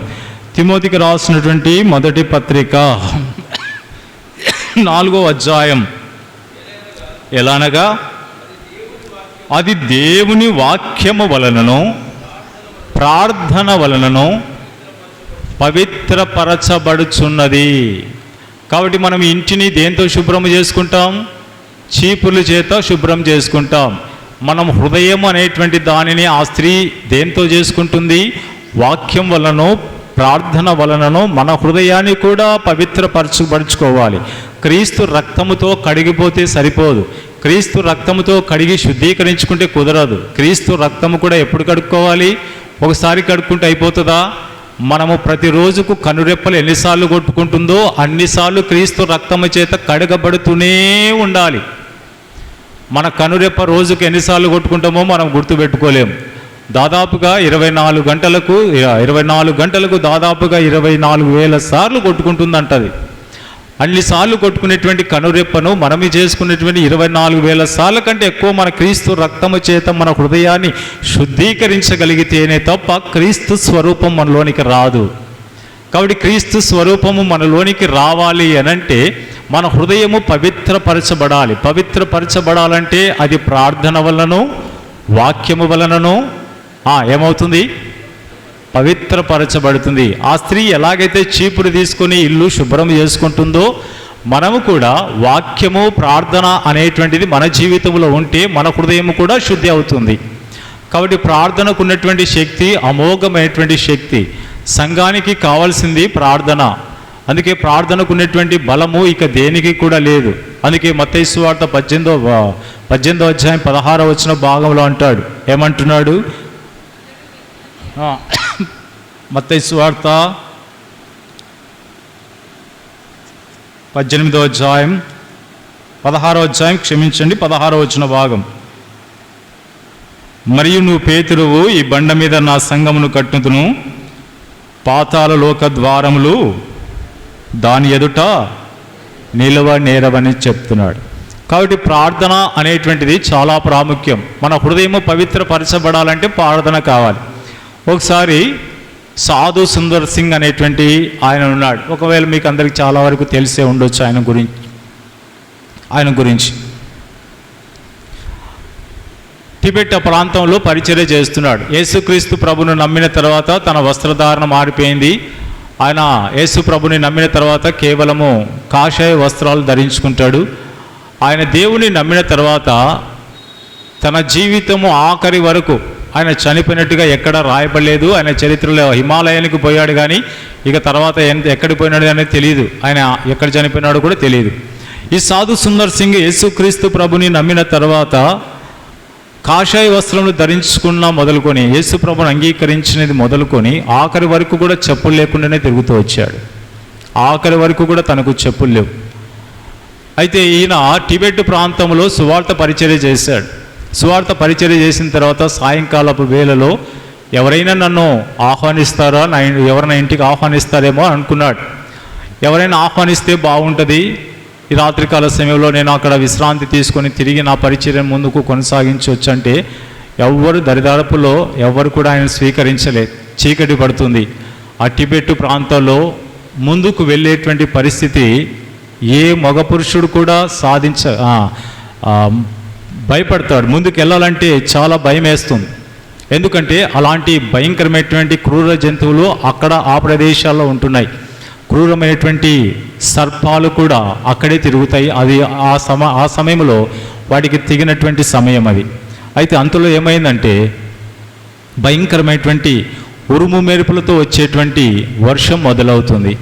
తిమోతికి రాసినటువంటి మొదటి పత్రిక 4వ అధ్యాయం. ఎలానగా అది దేవుని వాక్యము వలనను ప్రార్థన వలనను పవిత్రపరచబడుచున్నది. కాబట్టి మనం ఇంటిని దేంతో శుభ్రం చేసుకుంటాం? చీపుల చేత శుభ్రం చేసుకుంటాం. మనం హృదయం అనేటువంటి దానిని ఆ స్త్రీ దేంతో చేసుకుంటుంది? వాక్యం వలనను ప్రార్థన వలనను మన హృదయాన్ని కూడా పవిత్రపరచుకోవాలి. క్రీస్తు రక్తముతో కడిగిపోతే సరిపోదు. క్రీస్తు రక్తముతో కడిగి శుద్ధీకరించుకుంటే కుదరదు. క్రీస్తు రక్తము కూడా ఎప్పుడు కడుక్కోవాలి? ఒకసారి కడుక్కుంటే అయిపోతుందా? మనము ప్రతిరోజుకు కనురెప్పలు ఎన్నిసార్లు కొట్టుకుంటుందో అన్నిసార్లు క్రీస్తు రక్తము చేత కడగబడుతూనే ఉండాలి. మన కనురెప్ప రోజుకు ఎన్నిసార్లు కొట్టుకుంటామో మనం గుర్తుపెట్టుకోలేము. దాదాపుగా 24 గంటలకు దాదాపుగా 24,000 సార్లు కొట్టుకుంటుందంటది. అన్నిసార్లు కొట్టుకునేటువంటి కనురెప్పను మనమే చేసుకునేటువంటి 24,000 సార్ల కంటే ఎక్కువ మన క్రీస్తు రక్తము చేత మన హృదయాన్ని శుద్ధీకరించగలిగితేనే తప్ప క్రీస్తు స్వరూపం మనలోనికి రాదు. కాబట్టి క్రీస్తు స్వరూపము మనలోనికి రావాలి అనంటే మన హృదయము పవిత్రపరచబడాలి. పవిత్రపరచబడాలంటే అది ప్రార్థన వలనను వాక్యము వలనను ఏమవుతుంది? పవిత్రపరచబడుతుంది. ఆ స్త్రీ ఎలాగైతే చీపురు తీసుకొని ఇల్లు శుభ్రం చేసుకుంటుందో మనము కూడా వాక్యము ప్రార్థన అనేటువంటిది మన జీవితంలో ఉంటే మన హృదయం కూడా శుద్ధి అవుతుంది. కాబట్టి ప్రార్థనకు ఉన్నటువంటి శక్తి అమోఘమైనటువంటి శక్తి. సంఘానికి కావాల్సింది ప్రార్థన. అందుకే ప్రార్థనకు ఉన్నటువంటి బలము ఇక దేనికి కూడా లేదు. అందుకే మత్తయి సువార్త 18వ అధ్యాయం 16వ వచన భాగంలో అంటాడు, ఏమంటున్నాడు? మత్తయి సువార్త 18వ అధ్యాయం 16వ అధ్యాయం 16వ వచన భాగం. మరియు నువ్వు పేతురువు, ఈ బండ మీద నా సంఘమును కట్టుదును, పాతాళ లోక ద్వారములు దాని ఎదుట నిలవనేరవని చెప్తున్నాడు. కాబట్టి ప్రార్థన అనేటువంటిది చాలా ప్రాముఖ్యం. మన హృదయము పవిత్రపరచబడాలంటే ప్రార్థన కావాలి. ఒకసారి సాధు సుందర్ సింగ్ అనేటువంటి ఆయన ఉన్నాడు. ఒకవేళ మీకు అందరికి చాలా వరకు తెలిసే ఉండొచ్చు ఆయన గురించి. టిబెట్ ప్రాంతంలో పరిచర్య చేస్తున్నాడు. యేసుక్రీస్తు ప్రభును నమ్మిన తర్వాత తన వస్త్రధారణ మారిపోయింది. ఆయన యేసు ప్రభుని నమ్మిన తర్వాత కేవలము కాషాయ వస్త్రాలు ధరించుకుంటాడు. ఆయన దేవుని నమ్మిన తర్వాత తన జీవితము ఆఖరి వరకు, ఆయన చనిపోయినట్టుగా ఎక్కడ రాయబడలేదు. ఆయన చరిత్రలో హిమాలయానికి పోయాడు, కానీ ఇక తర్వాత ఎక్కడికి పోయినాడు అనేది తెలియదు. ఆయన ఎక్కడ చనిపోయినాడు కూడా తెలియదు. ఈ సాధు సుందర్ సింగ్ యేసుక్రీస్తు ప్రభుని నమ్మిన తర్వాత కాషాయ వస్త్రములు ధరించుకున్న మొదలుకొని, యేసు ప్రభుని అంగీకరించినది మొదలుకొని ఆఖరి వరకు కూడా చెప్పులు లేకుండానే తిరుగుతూ వచ్చాడు. ఆఖరి వరకు కూడా తనకు చెప్పులు లేవు. అయితే ఈయన టిబెట్ ప్రాంతంలో సువార్త పరిచర్య చేశాడు. సువార్త పరిచర్య చేసిన తర్వాత సాయంకాలపు వేళలో ఎవరైనా నన్ను ఆహ్వానిస్తారా, ఎవరైనా ఇంటికి ఆహ్వానిస్తారేమో అనుకున్నాడు. ఎవరైనా ఆహ్వానిస్తే బాగుంటుంది, ఈ రాత్రికాల సమయంలో నేను అక్కడ విశ్రాంతి తీసుకొని తిరిగి నా పరిచర్య ముందుకు కొనసాగించవచ్చు అంటే ఎవ్వరు దరిదాపులో ఎవ్వరు కూడా ఆయన స్వీకరించలేదు. చీకటి పడుతుంది. ఆ టిబెట్ ప్రాంతంలో ముందుకు వెళ్ళేటువంటి పరిస్థితి ఏ మగ పురుషుడు కూడా భయపడతాడు. ముందుకు వెళ్ళాలంటే చాలా భయం వేస్తుంది. ఎందుకంటే అలాంటి భయంకరమైనటువంటి క్రూర జంతువులు అక్కడ ఆ ప్రదేశాల్లో ఉంటున్నాయి. క్రూరమైనటువంటి సర్పాలు కూడా అక్కడే తిరుగుతాయి. అది ఆ సమయంలో వాటికి తెగినటువంటి సమయం అది. అయితే అంతలో ఏమైందంటే భయంకరమైనటువంటి ఉరుము మెరుపులతో వచ్చేటువంటి వర్షం మొదలవుతుంది.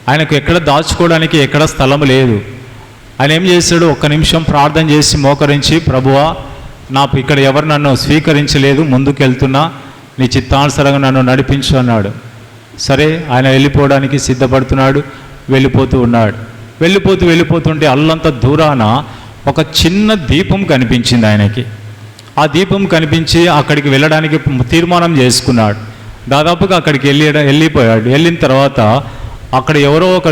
ఆయనకు ఎక్కడ దాచుకోవడానికి ఎక్కడ స్థలం లేదు. ఆయన ఏం చేశాడు, ఒక్క నిమిషం ప్రార్థన చేసి మోకరించి, ప్రభువా నాకు ఇక్కడ ఎవరు నన్ను స్వీకరించలేదు, ముందుకు వెళ్తున్నా, నీ చిత్తానుసారంగా నన్ను నడిపించు అన్నాడు. సరే, ఆయన వెళ్ళిపోవడానికి సిద్ధపడుతున్నాడు. వెళ్ళిపోతూ ఉన్నాడు. వెళ్ళిపోతుంటే అల్లంత దూరాన ఒక చిన్న దీపం కనిపించింది ఆయనకి. ఆ దీపం కనిపించి అక్కడికి వెళ్ళడానికి తీర్మానం చేసుకున్నాడు. దాదాపుగా అక్కడికి వెళ్ళిపోయాడు. వెళ్ళిన తర్వాత అక్కడ ఎవరో ఒక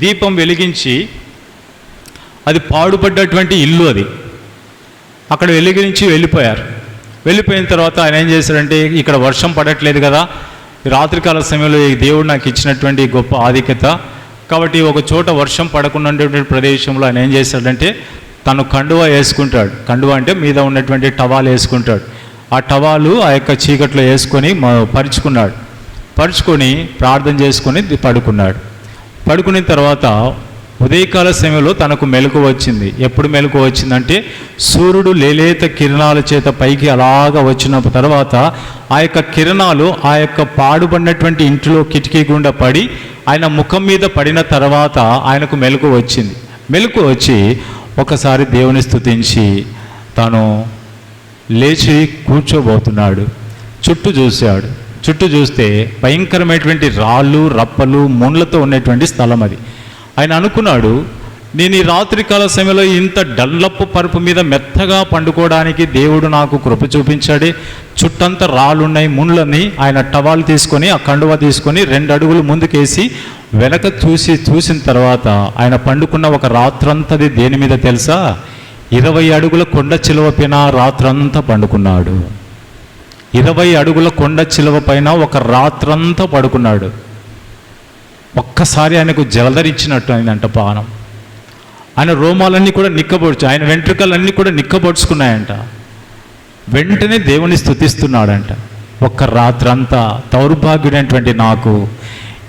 దీపం వెలిగించి, అది పాడుపడ్డటువంటి ఇల్లు, అది అక్కడ వెలిగించి వెళ్ళిపోయారు. వెళ్ళిపోయిన తర్వాత ఆయన ఏం చేశాడంటే, ఇక్కడ వర్షం పడట్లేదు కదా, రాత్రికాల సమయంలో ఈ దేవుడు నాకు ఇచ్చినటువంటి గొప్ప ఆధిక్యత కాబట్టి ఒక చోట వర్షం పడకుండా ప్రదేశంలో ఆయన ఏం చేశాడంటే తను కండువా వేసుకుంటాడు. కండువా అంటే మీద ఉన్నటువంటి టవాలు వేసుకుంటాడు. ఆ టవాలు ఆ యొక్క చీకట్లో వేసుకొని పరుచుకొని ప్రార్థన చేసుకొని పడుకున్నాడు. పడుకున్న తర్వాత ఉదయకాల సమయంలో తనకు మెలకువ వచ్చింది. ఎప్పుడు మెలకువ వచ్చిందంటే సూర్యుడు లేలేత కిరణాల చేత పైకి అలాగా వచ్చిన తర్వాత ఆ యొక్క కిరణాలు ఆ యొక్క పాడుపడినటువంటి ఇంటిలో కిటికీ గుండా పడి ఆయన ముఖం మీద పడిన తర్వాత ఆయనకు మెలకువ వచ్చింది. మెలకువ వచ్చి ఒకసారి దేవుని స్తుతించి తాను లేచి కూర్చోబోతున్నాడు. చుట్టూ చూశాడు. చుట్టూ చూస్తే భయంకరమైనటువంటి రాళ్ళు, రప్పలు, ముళ్ళతో ఉన్నటువంటి స్థలం అది. ఆయన అనుకున్నాడు, నేను ఈ రాత్రికాల సమయంలో ఇంత డల్లప్పు పరుపు మీద మెత్తగా పండుకోవడానికి దేవుడు నాకు కృప చూపించాడే. చుట్టంతా రాళ్ళున్నాయి, ముళ్ళని. ఆయన టవాలు తీసుకొని ఆ కండువా తీసుకొని 2 అడుగులు ముందుకేసి వెనక చూసిన తర్వాత ఆయన పండుకున్న ఒక రాత్రంతది దేని మీద తెలుసా? 20 అడుగుల కొండ చిలువ పైన రాత్రంతా పండుకున్నాడు. 20 అడుగుల కొండ చిలువ పైన ఒక రాత్రంతా పడుకున్నాడు. ఒక్కసారి ఆయనకు జలధరించినట్టు అయిందంట ప్రాణం. ఆయన రోమాలన్నీ కూడా ఆయన వెంట్రుకలన్నీ కూడా నిక్కబొడుచుకున్నాయంట. వెంటనే దేవుని స్తుతిస్తున్నాడంట. ఒక్క రాత్రంతా దౌర్భాగ్యుడైనటువంటి నాకు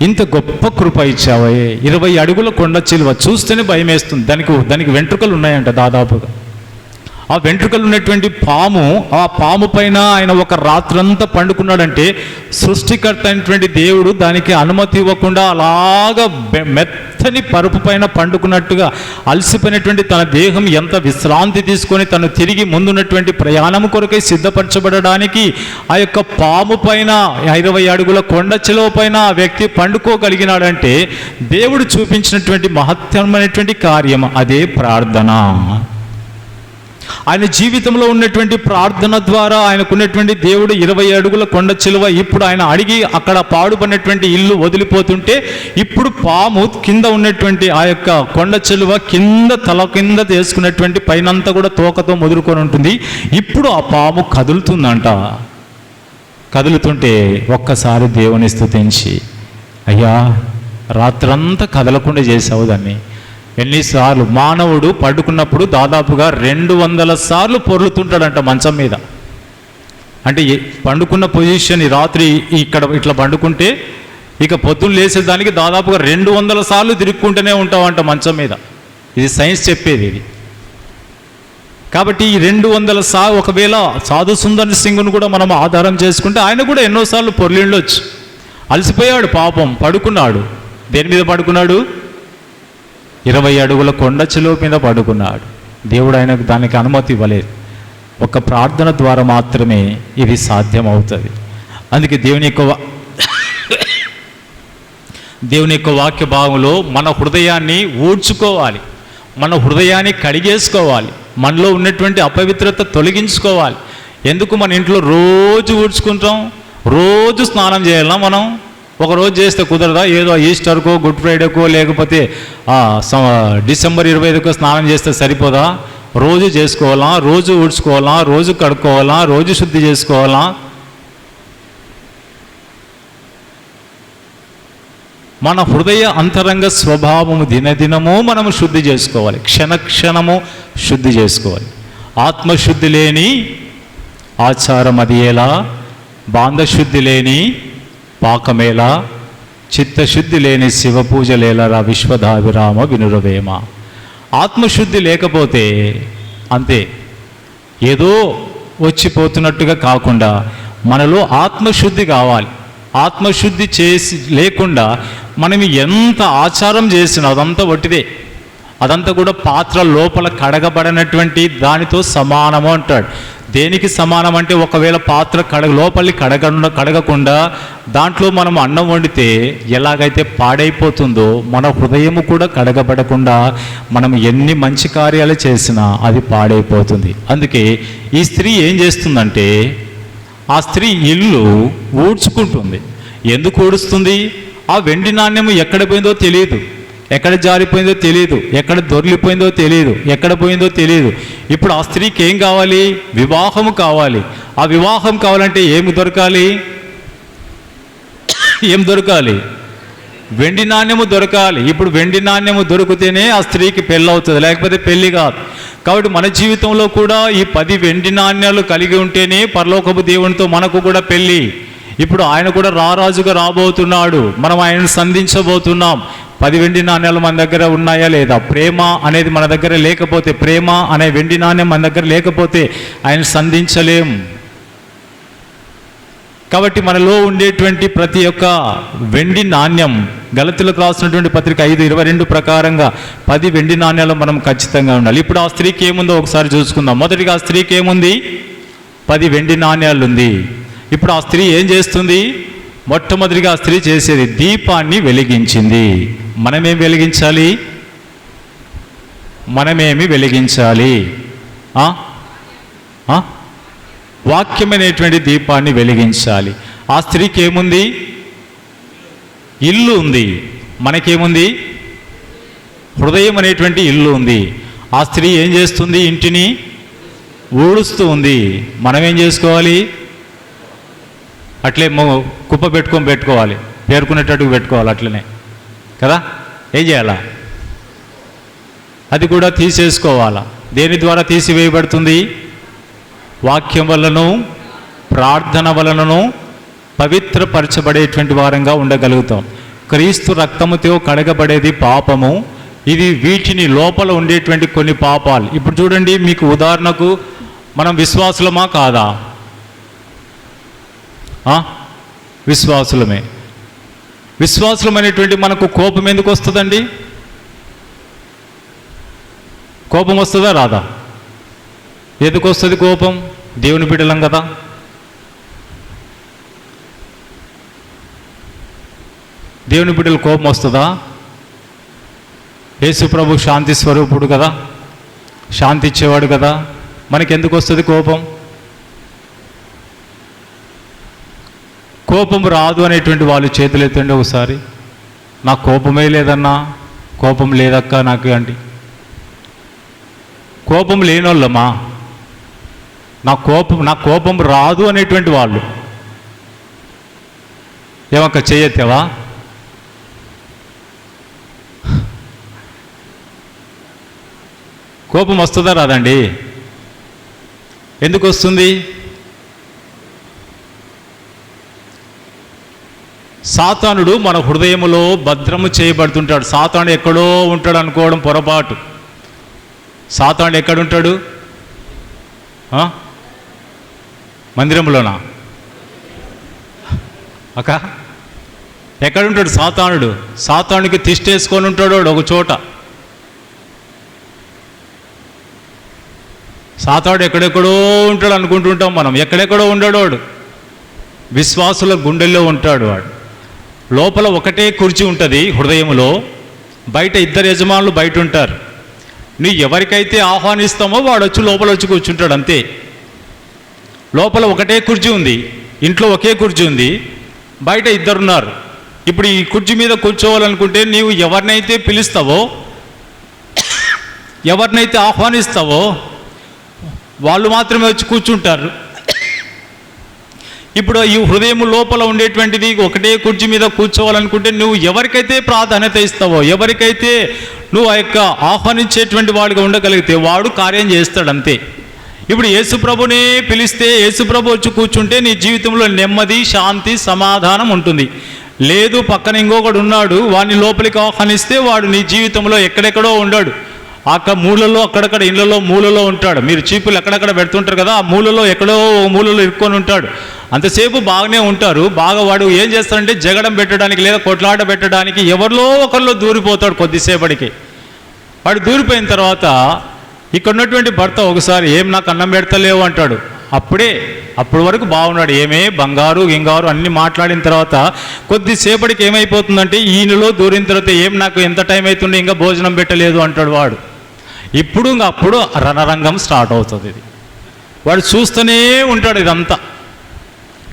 ఇంత గొప్ప కృప ఇచ్చావే. 20 అడుగుల కొండ చిలువ చూస్తేనే భయం వేస్తుంది. దానికి వెంట్రుకలు ఉన్నాయంట దాదాపుగా. ఆ వెంట్రుకలు ఉన్నటువంటి పాము, ఆ పాము పైన ఆయన ఒక రాత్రంతా పండుకున్నాడంటే సృష్టికర్త అయినటువంటి దేవుడు దానికి అనుమతి ఇవ్వకుండా అలాగా మెత్తని పరుపు పైన పండుకున్నట్టుగా అలసిపోయినటువంటి తన దేహం ఎంత విశ్రాంతి తీసుకొని తను తిరిగి ముందున్నటువంటి ప్రయాణం కొరకై సిద్ధపరచబడడానికి ఆ యొక్క పాము పైన 20 అడుగుల కొండ చిలువ పైన ఆ వ్యక్తి పండుకోగలిగినాడంటే దేవుడు చూపించినటువంటి మహత్తరమైనటువంటి కార్యం అదే ప్రార్థన. ఆయన జీవితంలో ఉన్నటువంటి ప్రార్థన ద్వారా ఆయనకున్నటువంటి దేవుడు 20 అడుగుల కొండ చిలువ, ఇప్పుడు ఆయన అడిగి అక్కడ పాడుపడినటువంటి ఇల్లు వదిలిపోతుంటే ఇప్పుడు పాము కింద ఉన్నటువంటి ఆ యొక్క కొండ చిలువ కింద తల కింద తీసుకున్నటువంటి పైనంతా కూడా తోకతో ముదురుకొని ఉంటుంది. ఇప్పుడు ఆ పాము కదులుతుందంట. కదులుతుంటే ఒక్కసారి దేవుని స్తుతించి, అయ్యా రాత్రంతా కదలకుండా చేసావు దాన్ని. ఎన్నిసార్లు మానవుడు పడుకున్నప్పుడు దాదాపుగా 200 సార్లు పొర్లుతుంటాడంట మంచం మీద. అంటే పండుకున్న పొజిషన్ రాత్రి ఇక్కడ ఇట్లా పండుకుంటే ఇక పొద్దున్న లేసేదానికి దాదాపుగా 200 సార్లు తిరుక్కుంటూనే ఉంటామంట మంచం మీద. ఇది సైన్స్ చెప్పేది ఇది. కాబట్టి ఈ 200 సార్లు ఒకవేళ సాధు సుందర్ సింగ్ను కూడా మనం ఆధారం చేసుకుంటే ఆయన కూడా ఎన్నోసార్లు పొర్లిండొచ్చు. అలసిపోయాడు పాపం, పడుకున్నాడు. దేని మీద పడుకున్నాడు? 20 అడుగుల కొండ చిలువ మీద పడుకున్నాడు. దేవుడు ఆయనకు దానికి అనుమతి ఇవ్వలేదు. ఒక ప్రార్థన ద్వారా మాత్రమే ఇది సాధ్యమవుతుంది. అందుకే దేవుని యొక్క వాక్య భాగంలో మన హృదయాన్ని ఊడ్చుకోవాలి, మన హృదయాన్ని కడిగేసుకోవాలి, మనలో ఉన్నటువంటి అపవిత్రత తొలగించుకోవాలి. ఎందుకు మన ఇంట్లో రోజు ఊడ్చుకుంటాం? రోజు స్నానం చేయాలా? మనం ఒకరోజు చేస్తే కుదరదా? ఏదో ఈస్టర్కో గుడ్ ఫ్రైడేకో లేకపోతే డిసెంబర్ 25కో స్నానం చేస్తే సరిపోదా? రోజు చేసుకోవాలా, రోజు ఊడ్చుకోవాలా, రోజు కడుక్కోవాలా, రోజు శుద్ధి చేసుకోవాలా? మన హృదయ అంతరంగ స్వభావము దినదినము మనము శుద్ధి చేసుకోవాలి, క్షణక్షణము శుద్ధి చేసుకోవాలి. ఆత్మశుద్ధి లేని ఆచారం అది ఎలా, బాంధశుద్ధి లేని పాకమేలా, చిత్తశుద్ధి లేని శివపూజ లేలరా విశ్వధాభిరామ వినురవేమ. ఆత్మశుద్ధి లేకపోతే అంతే, ఏదో వచ్చిపోతున్నట్టుగా కాకుండా మనలో ఆత్మశుద్ధి కావాలి. ఆత్మశుద్ధి చేసి లేకుండా మనం ఎంత ఆచారం చేసినా అదంతా వట్టిదే. అదంతా కూడా పాత్ర లోపల కడగబడినటువంటి దానితో సమానము అంటాడు. దేనికి సమానం అంటే ఒకవేళ పాత్ర లోపలి కడగకుండా దాంట్లో మనం అన్నం వండితే ఎలాగైతే పాడైపోతుందో మన హృదయము కూడా కడగబడకుండా మనం ఎన్ని మంచి కార్యాలు చేసినా అది పాడైపోతుంది. అందుకే ఈ స్త్రీ ఏం చేస్తుందంటే ఆ స్త్రీ ఇల్లు ఊడ్చుకుంటుంది. ఎందుకు ఊడుస్తుంది? ఆ వెండి నాణ్యము ఎక్కడ పోయిందో తెలియదు, ఎక్కడ జారిపోయిందో తెలియదు, ఎక్కడ దొరికిపోయిందో తెలియదు, ఎక్కడ పోయిందో తెలియదు. ఇప్పుడు ఆ స్త్రీకి ఏం కావాలి? వివాహము కావాలి. ఆ వివాహం కావాలంటే ఏమి దొరకాలి? ఏం దొరకాలి? వెండి నాణ్యము దొరకాలి. ఇప్పుడు వెండి నాణ్యము దొరికితేనే ఆ స్త్రీకి పెళ్ళి అవుతుంది, లేకపోతే పెళ్ళి కాదు. కాబట్టి మన జీవితంలో కూడా ఈ 10 వెండి నాణ్యాలు కలిగి ఉంటేనే పరలోకపు దేవునితో మనకు కూడా పెళ్ళి. ఇప్పుడు ఆయన కూడా రారాజుగా రాబోతున్నాడు, మనం ఆయనను సంధించబోతున్నాం. 10 వెండి నాణ్యాలు మన దగ్గర ఉన్నాయా లేదా? ప్రేమ అనేది మన దగ్గర లేకపోతే, ప్రేమ అనే వెండి నాణ్యం మన దగ్గర లేకపోతే ఆయన సంధించలేం. కాబట్టి మనలో ఉండేటువంటి ప్రతి ఒక్క వెండి నాణ్యం, గలతీయులకు రాసినటువంటి పత్రిక 5:22 ప్రకారంగా 10 వెండి నాణ్యాలు మనం ఖచ్చితంగా ఉండాలి. ఇప్పుడు ఆ స్త్రీకి ఏముందో ఒకసారి చూసుకుందాం. మొదటిగా ఆ స్త్రీకి ఏముంది? 10 వెండి నాణ్యాలు ఉంది. ఇప్పుడు ఆ స్త్రీ ఏం చేస్తుంది? మొట్టమొదటిగా ఆ స్త్రీ చేసేది దీపాన్ని వెలిగించింది. మనమేం వెలిగించాలి? మనమేమి వెలిగించాలి? వాక్యమైనటువంటి దీపాన్ని వెలిగించాలి. ఆ స్త్రీకి ఏముంది? ఇల్లు ఉంది. మనకేముంది? హృదయం అనేటువంటి ఇల్లు ఉంది. ఆ స్త్రీ ఏం చేస్తుంది? ఇంటిని ఊడుస్తూ ఉంది. మనం ఏం చేసుకోవాలి? అట్లే కుప్ప పెట్టుకోవాలి, పేర్కొనేటట్టుకు పెట్టుకోవాలి, అట్లనే కదా. ఏం చేయాలా? అది కూడా తీసేసుకోవాలా. దేని ద్వారా తీసివేయబడుతుంది? వాక్యం వలనను ప్రార్థన వలనను పవిత్రపరచబడేటువంటి వారంగా ఉండగలుగుతాం. క్రీస్తు రక్తముతో కడగబడేది పాపము, ఇది వీటిని లోపల ఉండేటువంటి కొన్ని పాపాలు. ఇప్పుడు చూడండి, మీకు ఉదాహరణకు మనం విశ్వాసులమా కాదా? విశ్వాసులమే. విశ్వాసులమైనటువంటి మనకు కోపం ఎందుకు వస్తుందండి? కోపం వస్తుందా రాదా? ఎందుకు వస్తుంది కోపం? దేవుని బిడ్డలం కదా. దేవుని బిడ్డలు కోపం వస్తుందా? యేసు ప్రభు శాంతి స్వరూపుడు కదా, శాంతి ఇచ్చేవాడు కదా, మనకెందుకు వస్తుంది కోపం? కోపం రాదు అనేటువంటి వాళ్ళు చేతులు ఎత్తండి ఒకసారి. నాకు కోపమే లేదన్నా, కోపం లేదక్క నాకు అండి. కోపం లేనోళ్ళమ్మా. నా కోపం రాదు అనేటువంటి వాళ్ళు ఏమక్క చేయెత్తావా? కోపం వస్తుందా రాదండి? ఎందుకు వస్తుంది? సాతానుడు మన హృదయములో భద్రము చేయబడుతుంటాడు. సాతానుడు ఎక్కడో ఉంటాడు అనుకోవడం పొరపాటు. సాతానుడు ఎక్కడుంటాడు? మందిరంలోనా అక్క? ఎక్కడుంటాడు సాతానుడు? సాతానుడికి తిష్టేసుకొని ఉంటాడు ఒక చోట. సాతానుడు ఎక్కడెక్కడో ఉంటాడు అనుకుంటుంటాం మనం. ఎక్కడెక్కడో ఉండడు వాడు. విశ్వాసుల గుండెల్లో ఉంటాడు వాడు. లోపల ఒకటే కుర్చీ ఉంటుంది హృదయంలో, బయట ఇద్దరు యజమానులు బయట ఉంటారు. నువ్వు ఎవరికైతే ఆహ్వానిస్తామో వాడు వచ్చి లోపల వచ్చి కూర్చుంటాడు అంతే. లోపల ఒకటే కుర్చీ ఉంది, ఇంట్లో ఒకే కుర్చీ ఉంది, బయట ఇద్దరున్నారు. ఇప్పుడు ఈ కుర్చీ మీద కూర్చోవాలనుకుంటే నీవు ఎవరినైతే పిలుస్తావో, ఎవరినైతే ఆహ్వానిస్తావో వాళ్ళు మాత్రమే వచ్చి కూర్చుంటారు. ఇప్పుడు ఈ హృదయం లోపల ఉండేటువంటిది ఒకటే కుర్చీ మీద కూర్చోవాలనుకుంటే నువ్వు ఎవరికైతే ప్రాధాన్యత ఇస్తావో, ఎవరికైతే నువ్వు ఆ యొక్క ఆహ్వానించేటువంటి వాడిగా ఉండగలిగితే వాడు కార్యం చేస్తాడు అంతే. ఇప్పుడు యేసుప్రభునే పిలిస్తే యేసుప్రభు వచ్చి కూర్చుంటే నీ జీవితంలో నెమ్మది, శాంతి, సమాధానం ఉంటుంది. లేదు పక్కన ఇంకొకడు ఉన్నాడు, వాడిని లోపలికి ఆహ్వానిస్తే వాడు నీ జీవితంలో ఎక్కడెక్కడో ఉన్నాడు. మూలలో అక్కడక్కడ ఇళ్లలో మూలలో ఉంటాడు. మీరు చీపులు ఎక్కడెక్కడ పెడుతుంటారు కదా, ఆ మూలలో ఎక్కడో మూలలో ఇరుక్కొని ఉంటాడు. అంతసేపు బాగానే ఉంటారు. బాగా వాడు ఏం చేస్తాడంటే జగడం పెట్టడానికి లేదా కొట్లాట పెట్టడానికి ఎవరిలో ఒకరిలో దూరిపోతాడు. కొద్దిసేపటికి వాడు దూరిపోయిన తర్వాత ఇక్కడ ఉన్నటువంటి భర్త ఒకసారి ఏం నాకు అన్నం పెడతలేవు అంటాడు. అప్పటి వరకు బాగున్నాడు, ఏమే బంగారు గింగారు అన్ని మాట్లాడిన తర్వాత కొద్దిసేపటికి ఏమైపోతుందంటే ఈయనలో దూరిన తర్వాత ఏం నాకు ఎంత టైం అవుతుండే ఇంకా భోజనం పెట్టలేదు అంటాడు వాడు. అప్పుడు రణరంగం స్టార్ట్ అవుతుంది. ఇది వాడు చూస్తూనే ఉంటాడు ఇదంతా.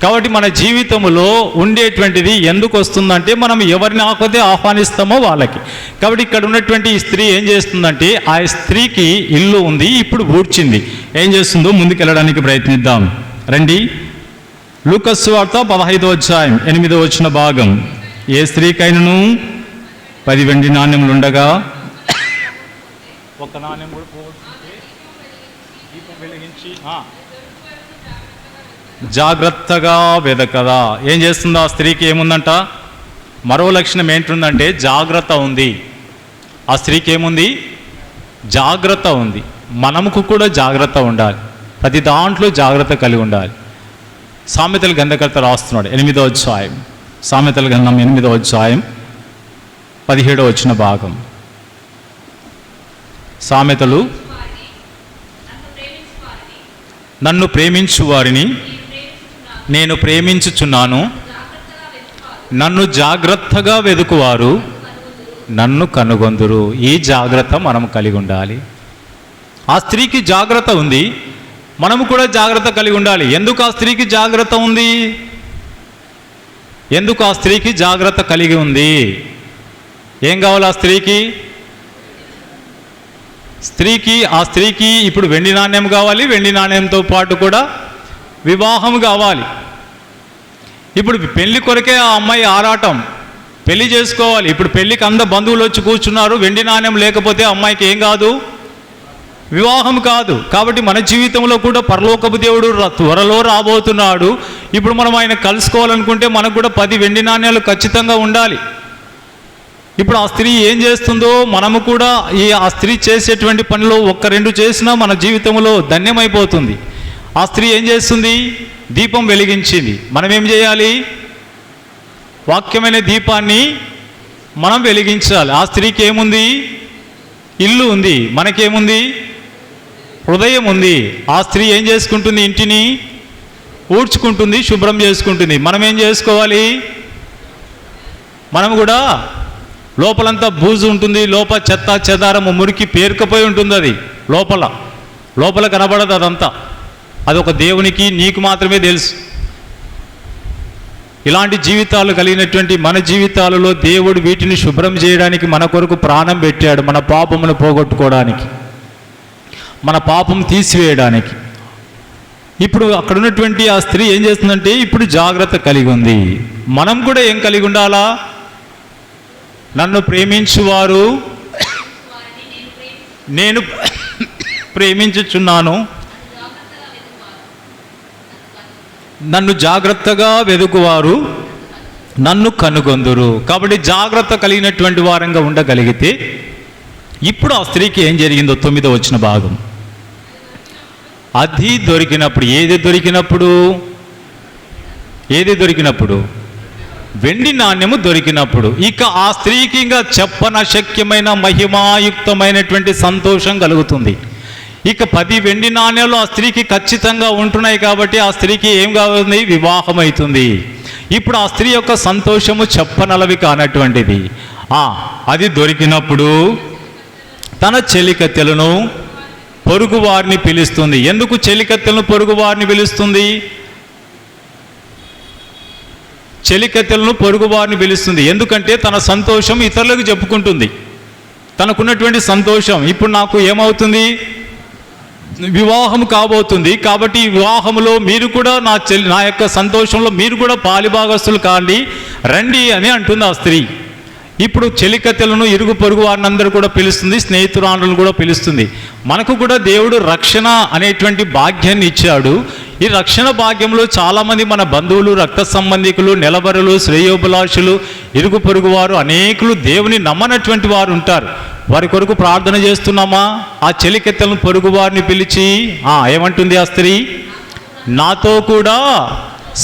కాబట్టి మన జీవితంలో ఉండేటువంటిది ఎందుకు వస్తుందంటే మనం ఎవరిని ఆహ్వానిస్తామో వాళ్ళకి. కాబట్టి ఇక్కడ ఉన్నటువంటి ఈ స్త్రీ ఏం చేస్తుందంటే, ఆ స్త్రీకి ఇల్లు ఉంది, ఇప్పుడు ఊడ్చింది. ఏం చేస్తుందో ముందుకెళ్ళడానికి ప్రయత్నిద్దాం రండి. లూకాసు వార్త 15వ అధ్యాయం 8వ వచన భాగం. ఏ స్త్రీకైనను 10 వెండి నాణ్యములు ఉండగా ఒక నాణ్యం కూడా పోగొట్టుకుంటే దీపం వెలిగించి జాగ్రత్తగా వెదకదా. ఏం చేస్తుందో ఆ స్త్రీకి ఏముందంట? మరో లక్షణం ఏంటుందంటే జాగ్రత్త ఉంది. ఆ స్త్రీకి ఏముంది? జాగ్రత్త ఉంది. మనముకు కూడా జాగ్రత్త ఉండాలి. ప్రతి దాంట్లో జాగ్రత్త కలిగి ఉండాలి. సామెతల గ్రంథకర్త రాస్తున్నాడు 8వ అధ్యాయం, సామెతల గ్రంథం 8వ అధ్యాయం 17వ వచన భాగం. సామెతలు, నన్ను ప్రేమించు వారిని నేను ప్రేమించుచున్నాను, నన్ను జాగ్రత్తగా వెదుకువారు నన్ను కనుగొందురు. ఈ జాగ్రత్త మనం కలిగి ఉండాలి. ఆ స్త్రీకి జాగ్రత్త ఉంది, మనము కూడా జాగ్రత్త కలిగి ఉండాలి. ఎందుకు ఆ స్త్రీకి జాగ్రత్త ఉంది? ఎందుకు ఆ స్త్రీకి జాగ్రత్త కలిగి ఉంది? ఏం కావాలి ఆ స్త్రీకి? ఆ స్త్రీకి ఇప్పుడు వెండి నాణ్యం కావాలి. వెండి నాణ్యంతో పాటు కూడా వివాహం కావాలి. ఇప్పుడు పెళ్లి కొరకే ఆ అమ్మాయి ఆరాటం, పెళ్లి చేసుకోవాలి. ఇప్పుడు పెళ్లికి అందరు బంధువులు వచ్చి కూర్చున్నారు. వెండి నాణ్యం లేకపోతే అమ్మాయికి ఏం కాదు? వివాహం కాదు. కాబట్టి మన జీవితంలో కూడా పరలోకపు దేవుడు త్వరలో రాబోతున్నాడు. ఇప్పుడు మనం ఆయన కలుసుకోవాలనుకుంటే మనకు కూడా 10 వెండి నాణ్యాలు ఖచ్చితంగా ఉండాలి. ఇప్పుడు ఆ స్త్రీ ఏం చేస్తుందో మనము కూడా ఆ స్త్రీ చేసేటువంటి పనిలో ఒక్క రెండు చేసినా మన జీవితంలో ధన్యమైపోతుంది. ఆ స్త్రీ ఏం చేస్తుంది? దీపం వెలిగించింది. మనం ఏం చేయాలి? వాక్యమైన దీపాన్ని మనం వెలిగించాలి. ఆ స్త్రీకి ఏముంది? ఇల్లు ఉంది. మనకేముంది? హృదయం ఉంది. ఆ స్త్రీ ఏం చేసుకుంటుంది? ఇంటిని ఊడ్చుకుంటుంది, శుభ్రం చేసుకుంటుంది. మనం ఏం చేసుకోవాలి? మనం కూడా లోపలంతా బూజు ఉంటుంది, లోపల చెత్త చెదారము మురికి పేరుకపోయి ఉంటుంది. అది లోపల కనబడదు అదంతా. అదొక దేవునికి నీకు మాత్రమే తెలుసు. ఇలాంటి జీవితాలు కలిగినటువంటి మన జీవితాలలో దేవుడు వీటిని శుభ్రం చేయడానికి మన కొరకు ప్రాణం పెట్టాడు. మన పాపమును పోగొట్టుకోవడానికి, మన పాపం తీసివేయడానికి. ఇప్పుడు అక్కడ ఉన్నటువంటి ఆ స్త్రీ ఏం చేస్తుందంటే ఇప్పుడు జాగ్రత్త కలిగి ఉంది. మనం కూడా ఏం కలిగి ఉండాలా? నన్ను ప్రేమించువారు నేను ప్రేమించుచున్నాను, నన్ను జాగ్రత్తగా వెదుకువారు నన్ను కనుగొందురు. కాబట్టి జాగ్రత్త కలిగినటువంటి వారంగా ఉండగలిగితే ఇప్పుడు ఆ స్త్రీకి ఏం జరిగిందో 9వ వచన భాగం. అది దొరికినప్పుడు, ఏది దొరికినప్పుడు? వెండి నాణ్యము దొరికినప్పుడు ఇక ఆ స్త్రీకి ఇంకా చెప్పనశక్యమైన మహిమాయుక్తమైనటువంటి సంతోషం కలుగుతుంది. ఇక 10 వెండి నాణ్యాలు ఆ స్త్రీకి ఖచ్చితంగా ఉంటున్నాయి. కాబట్టి ఆ స్త్రీకి ఏం కావాలి? వివాహం అవుతుంది. ఇప్పుడు ఆ స్త్రీ యొక్క సంతోషము చెప్పనలవి కానటువంటిది. అది దొరికినప్పుడు తన చెలికత్తెలను పొరుగు వారిని పిలుస్తుంది. ఎందుకు చెలికత్తెలను పొరుగు వారిని పిలుస్తుంది? చెలికత్తెలను పొరుగు వారిని పిలుస్తుంది ఎందుకంటే తన సంతోషం ఇతరులకు చెప్పుకుంటుంది. తనకున్నటువంటి సంతోషం ఇప్పుడు నాకు ఏమవుతుంది? వివాహం కాబోతుంది. కాబట్టి ఈ వివాహంలో మీరు కూడా నా యొక్క సంతోషంలో మీరు కూడా పాలిభాగస్తులు కాండి, రండి అని అంటుంది ఆ స్త్రీ. ఇప్పుడు చెలికత్తెలను ఇరుగు పొరుగు వారిని అందరూ కూడా పిలుస్తుంది, స్నేహితురాలను కూడా పిలుస్తుంది. మనకు కూడా దేవుడు రక్షణ అనేటువంటి భాగ్యాన్ని ఇచ్చాడు. ఈ రక్షణ భాగ్యంలో చాలామంది మన బంధువులు, రక్త సంబంధికులు, నెలబరులు, శ్రేయోభిలాషులు, ఇరుగు పొరుగు వారు అనేకులు దేవుని నమ్మనటువంటి వారు ఉంటారు. వారి కొరకు ప్రార్థన చేస్తున్నామా? ఆ చెలికెత్తలను పొరుగు వారిని పిలిచి ఏమంటుంది ఆ స్త్రీ? నాతో కూడా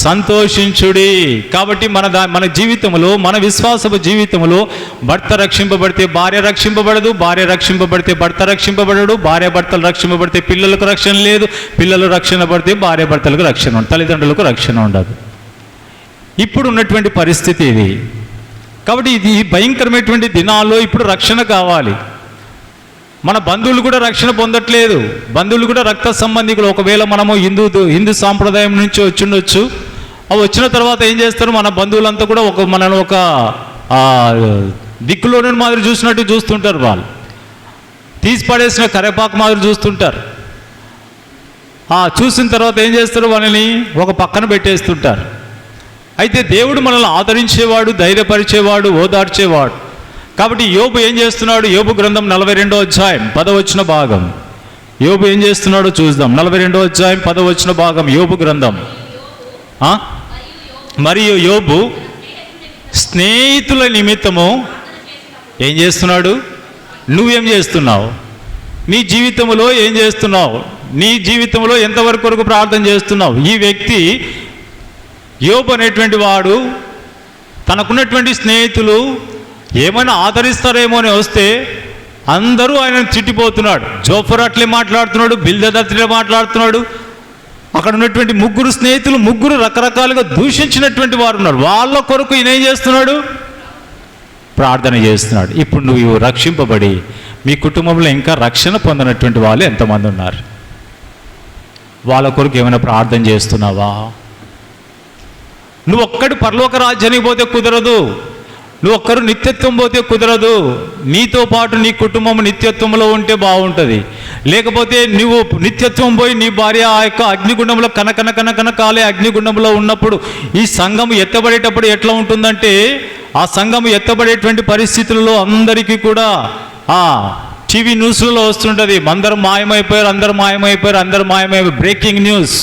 సంతోషించుడి. కాబట్టి మన జీవితంలో, మన విశ్వాసపు జీవితంలో భర్త రక్షింపబడితే భార్య రక్షింపబడదు, భార్య రక్షింపబడితే భర్త రక్షింపబడడు, భార్య భర్తలు రక్షింపబడితే పిల్లలకు రక్షణ లేదు, పిల్లలు రక్షణ పడితే భార్య భర్తలకు రక్షణ ఉండదు, తల్లిదండ్రులకు రక్షణ ఉండదు. ఇప్పుడు ఉన్నటువంటి పరిస్థితి ఇది. కాబట్టి ఇది భయంకరమైనటువంటి దినాల్లో ఇప్పుడు రక్షణ కావాలి. మన బంధువులు కూడా రక్షణ పొందట్లేదు. బంధువులు కూడా రక్త సంబంధికులు. ఒకవేళ మనము హిందూ సాంప్రదాయం నుంచి వచ్చిండొచ్చు. అవి వచ్చిన తర్వాత ఏం చేస్తారు? మన బంధువులంతా కూడా మనల్ని ఒక దిక్కులోని మాదిరి చూసినట్టు చూస్తుంటారు. వాళ్ళు తీసి పడేసిన కరేపాకు మాదిరి చూస్తుంటారు. చూసిన తర్వాత ఏం చేస్తారు? వాళ్ళని ఒక పక్కన పెట్టేస్తుంటారు. అయితే దేవుడు మనల్ని ఆదరించేవాడు, ధైర్యపరిచేవాడు, ఓదార్చేవాడు. కాబట్టి యోబు ఏం చేస్తున్నాడు? యోబు గ్రంథం 42వ అధ్యాయం 10వ వచన భాగం. యోబు ఏం చేస్తున్నాడో చూద్దాం. 42వ అధ్యాయం 10వ వచన భాగం యోబు గ్రంథం. మరియు యోబు స్నేహితుల నిమిత్తము ఏం చేస్తున్నాడు? నువ్వేం చేస్తున్నావు? నీ జీవితంలో ఏం చేస్తున్నావు? నీ జీవితంలో ఎంతవరకు ప్రార్థన చేస్తున్నావు? ఈ వ్యక్తి యోబు అనేటువంటి వాడు తనకున్నటువంటి స్నేహితులు ఏమైనా ఆదరిస్తారేమో అని వస్తే అందరూ ఆయనను తిట్టిపోతున్నాడు. జోఫర్ అట్లే మాట్లాడుతున్నాడు, బిల్దద్ అట్లే మాట్లాడుతున్నాడు. అక్కడ ఉన్నటువంటి ముగ్గురు స్నేహితులు ముగ్గురు రకరకాలుగా దూషించినటువంటి వారు ఉన్నారు. వాళ్ళ కొరకు ఈయన ఏం చేస్తున్నాడు? ప్రార్థన చేస్తున్నాడు. ఇప్పుడు నువ్వు రక్షింపబడి మీ కుటుంబంలో ఇంకా రక్షణ పొందినటువంటి వాళ్ళు ఎంతమంది ఉన్నారు? వాళ్ళ కొరకు ఏమైనా ప్రార్థన చేస్తున్నావా? నువ్వు ఒక్కడు పరలోక రాజ్యానికి పోతే కుదరదు, నువ్వు ఒక్కరు నిత్యత్వం పోతే కుదరదు. నీతో పాటు నీ కుటుంబం నిత్యత్వంలో ఉంటే బాగుంటుంది. లేకపోతే నువ్వు నిత్యత్వం పోయి నీ భార్య ఆ యొక్క అగ్నిగుండంలో కనకాలే అగ్నిగుండంలో ఉన్నప్పుడు ఈ సంఘం ఎత్తబడేటప్పుడు ఎట్లా ఉంటుందంటే, ఆ సంఘం ఎత్తబడేటువంటి పరిస్థితులలో అందరికీ కూడా టీవీ న్యూస్లలో వస్తుంటుంది. అందరూ మాయమైపోయారు, బ్రేకింగ్ న్యూస్,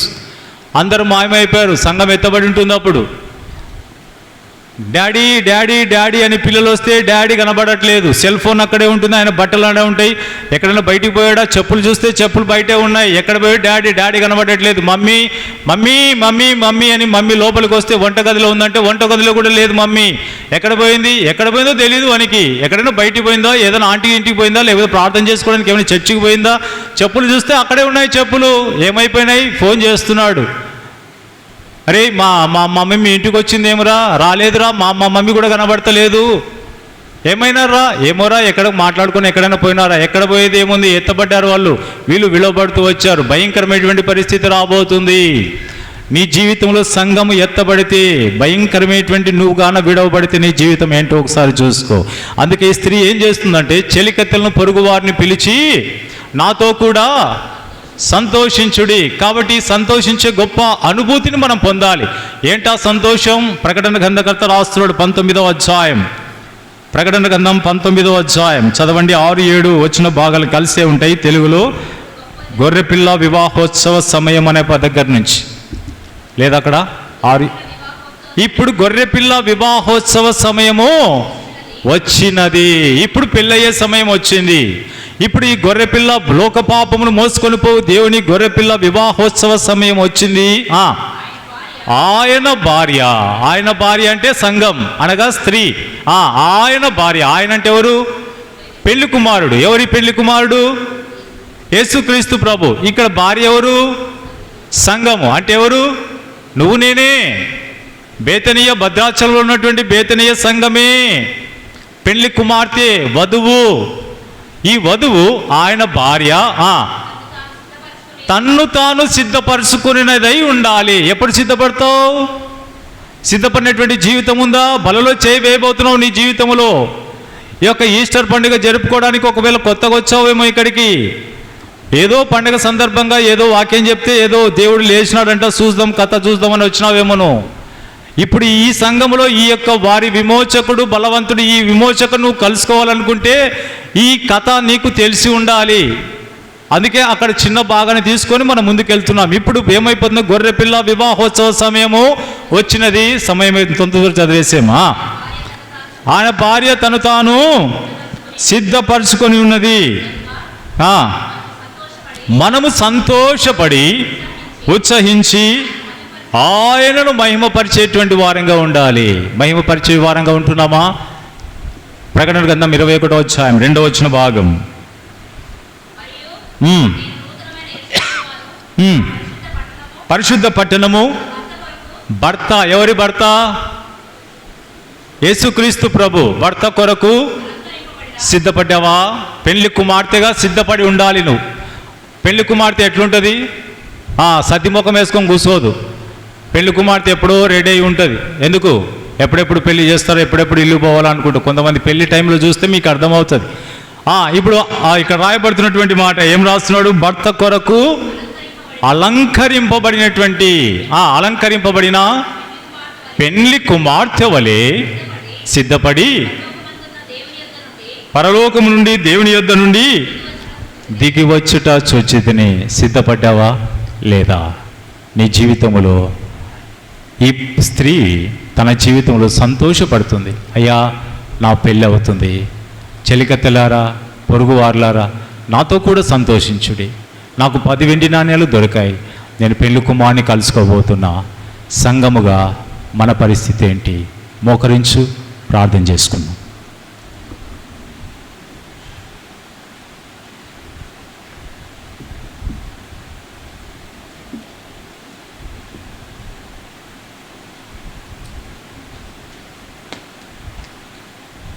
అందరూ మాయమైపోయారు, సంఘం ఎత్తబడి ఉంటుంది. అప్పుడు డాడీ డాడీ డాడీ అని పిల్లలు వస్తే డాడీ కనబడట్లేదు, సెల్ ఫోన్ అక్కడే ఉంటుంది, ఆయన బట్టలు అనే ఉంటాయి. ఎక్కడైనా బయటికి పోయాడా, చెప్పులు చూస్తే చెప్పులు బయటే ఉన్నాయి, ఎక్కడ పోయి డాడీ డాడీ కనబడట్లేదు. మమ్మీ మమ్మీ మమ్మీ మమ్మీ అని మమ్మీ లోపలికి వస్తే వంటగదిలో ఉందంటే వంటగదిలో కూడా లేదు మమ్మీ. ఎక్కడ పోయిందో తెలియదు వానికి. ఎక్కడైనా బయటికి పోయిందా, ఏదైనా ఆంటీ ఇంటికి పోయిందా, లేకపోతే ప్రార్థన చేసుకోవడానికి ఏమైనా చర్చికి పోయిందా, చెప్పులు చూస్తే అక్కడే ఉన్నాయి చెప్పులు. ఏమైపోయినాయి? ఫోన్ చేస్తున్నాడు. అరే మా మమ్మీ మీ ఇంటికి వచ్చింది ఏమరా, రాలేదురా, మా మమ్మీ కూడా కనబడతలేదు, ఏమైనారా, ఏమోరా, ఎక్కడ మాట్లాడుకొని ఎక్కడైనా పోయినారా, ఎక్కడ పోయేది ఏముంది, ఎత్తబడ్డారు వాళ్ళు, వీళ్ళు విలువబడుతూ వచ్చారు. భయంకరమైనటువంటి పరిస్థితి రాబోతుంది. నీ జీవితంలో సంఘము ఎత్తబడితే, భయంకరమైనటువంటి నువ్వు గాన విడవబడితే నీ జీవితం ఏంటో ఒకసారి చూసుకో. అందుకే ఈ స్త్రీ ఏం చేస్తుందంటే, చెలికత్తెలను పొరుగు వారిని పిలిచి నాతో కూడా సంతోషించుడి. కాబట్టి సంతోషించే గొప్ప అనుభూతిని మనం పొందాలి. ఏంటా సంతోషం? ప్రకటన గ్రంథకర్త రాస్తున్నాడు 19వ అధ్యాయం. ప్రకటన గ్రంథం 19వ అధ్యాయం చదవండి. 6-7 వచ్చిన భాగాలు కలిసే ఉంటాయి తెలుగులో. గొర్రెపిల్ల వివాహోత్సవ సమయం అనే దగ్గర నుంచి లేదా అక్కడ 6. ఇప్పుడు గొర్రెపిల్ల వివాహోత్సవ సమయము వచ్చినది. ఇప్పుడు పెళ్ళయ్యే సమయం వచ్చింది. ఇప్పుడు ఈ గొర్రెపిల్ల లోక పాపమును మోసుకొని పోవు దేవుని గొర్రెపిల్ల వివాహోత్సవ సమయం వచ్చింది. ఆయన భార్య అంటే సంఘం అనగా స్త్రీ. ఆయన భార్య. ఆయన అంటే ఎవరు? పెళ్లి కుమారుడు. ఎవరి పెళ్లి కుమారుడు? యేసుక్రీస్తు ప్రభు. ఇక్కడ భార్య ఎవరు? సంఘము. అంటే ఎవరు? నువ్వు నేనే. బేతనీయ భద్రాచలంలో ఉన్నటువంటి బేతనీయ సంఘమే పెళ్లి కుమార్తె, వధువు. ఈ వధువు ఆయన భార్య తన్ను తాను సిద్ధపరచుకునేదై ఉండాలి. ఎప్పుడు సిద్ధపడతావు? సిద్ధపడినటువంటి జీవితం ఉందా? బలలో చేయి వేయబోతున్నావు నీ జీవితంలో. ఈ యొక్క ఈస్టర్ పండుగ జరుపుకోవడానికి ఒకవేళ కొత్తగా వచ్చావేమో ఇక్కడికి, ఏదో పండుగ సందర్భంగా ఏదో వాక్యం చెప్తే ఏదో దేవుడు లేచినాడంట చూద్దాం కథ చూద్దామని వచ్చినావేమోను. ఇప్పుడు ఈ సంఘంలో ఈ యొక్క వారి విమోచకుడు బలవంతుడు, ఈ విమోచకుడు నువ్వు కలుసుకోవాలనుకుంటే ఈ కథ నీకు తెలిసి ఉండాలి. అందుకే అక్కడ చిన్న భాగాన్ని తీసుకొని మనం ముందుకెళ్తున్నాం. ఇప్పుడు ఏమైపోతుంది? గొర్రెపిల్ల వివాహోత్సవ సమయము వచ్చినది. సమయం తొందరగా చదివేసేమా. ఆయన భార్య తను తాను సిద్ధపరచుకొని ఉన్నది. మనము సంతోషపడి ఉత్సహించి ఆయనను మహిమపరిచేటువంటి వారంగా ఉండాలి. మహిమపరిచే వారంగా ఉంటున్నామా? ప్రకటన గ్రంథం 21వ అధ్యాయం 2వ వచన భాగం. పరిశుద్ధ పట్టణము భర్త. ఎవరి భర్త? యేసుక్రీస్తు ప్రభు భర్త కొరకు సిద్ధపడ్డావా? పెళ్లి కుమార్తెగా సిద్ధపడి ఉండాలి నువ్వు. పెళ్లి కుమార్తె ఎట్లుంటుంది? సతిముఖం వేసుకొని కూర్చోదు. పెళ్లి కుమార్తె ఎప్పుడో రెడీ అయి ఉంటుంది. ఎందుకు? ఎప్పుడెప్పుడు పెళ్లి చేస్తారో, ఎప్పుడెప్పుడు ఇల్లు పోవాలనుకుంటారు. కొంతమంది పెళ్లి టైంలో చూస్తే మీకు అర్థమవుతుంది. ఇప్పుడు ఇక్కడ రాయబడుతున్నటువంటి మాట ఏం రాస్తున్నాడు? భర్త కొరకు అలంకరింపబడిన పెళ్లి కుమార్తె వలె సిద్ధపడి పరలోకము నుండి దేవుని యొద్ద నుండి దిగి వచ్చుట చూచితిని. సిద్ధపడ్డావా లేదా? నీ జీవితంలో ఈ స్త్రీ తన జీవితంలో సంతోషపడుతుంది. అయ్యా నా పెళ్ళి అవుతుంది, చెలికత్తెలారా పొరుగువారులారా నాతో కూడా సంతోషించుడి, నాకు 10 వెండి నాణ్యాలు దొరికాయి, నేను పెళ్లి కుమారుని కలుసుకోబోతున్నా. సంఘముగా మన పరిస్థితి ఏంటి? మోకరించు, ప్రార్థన చేసుకుందాం.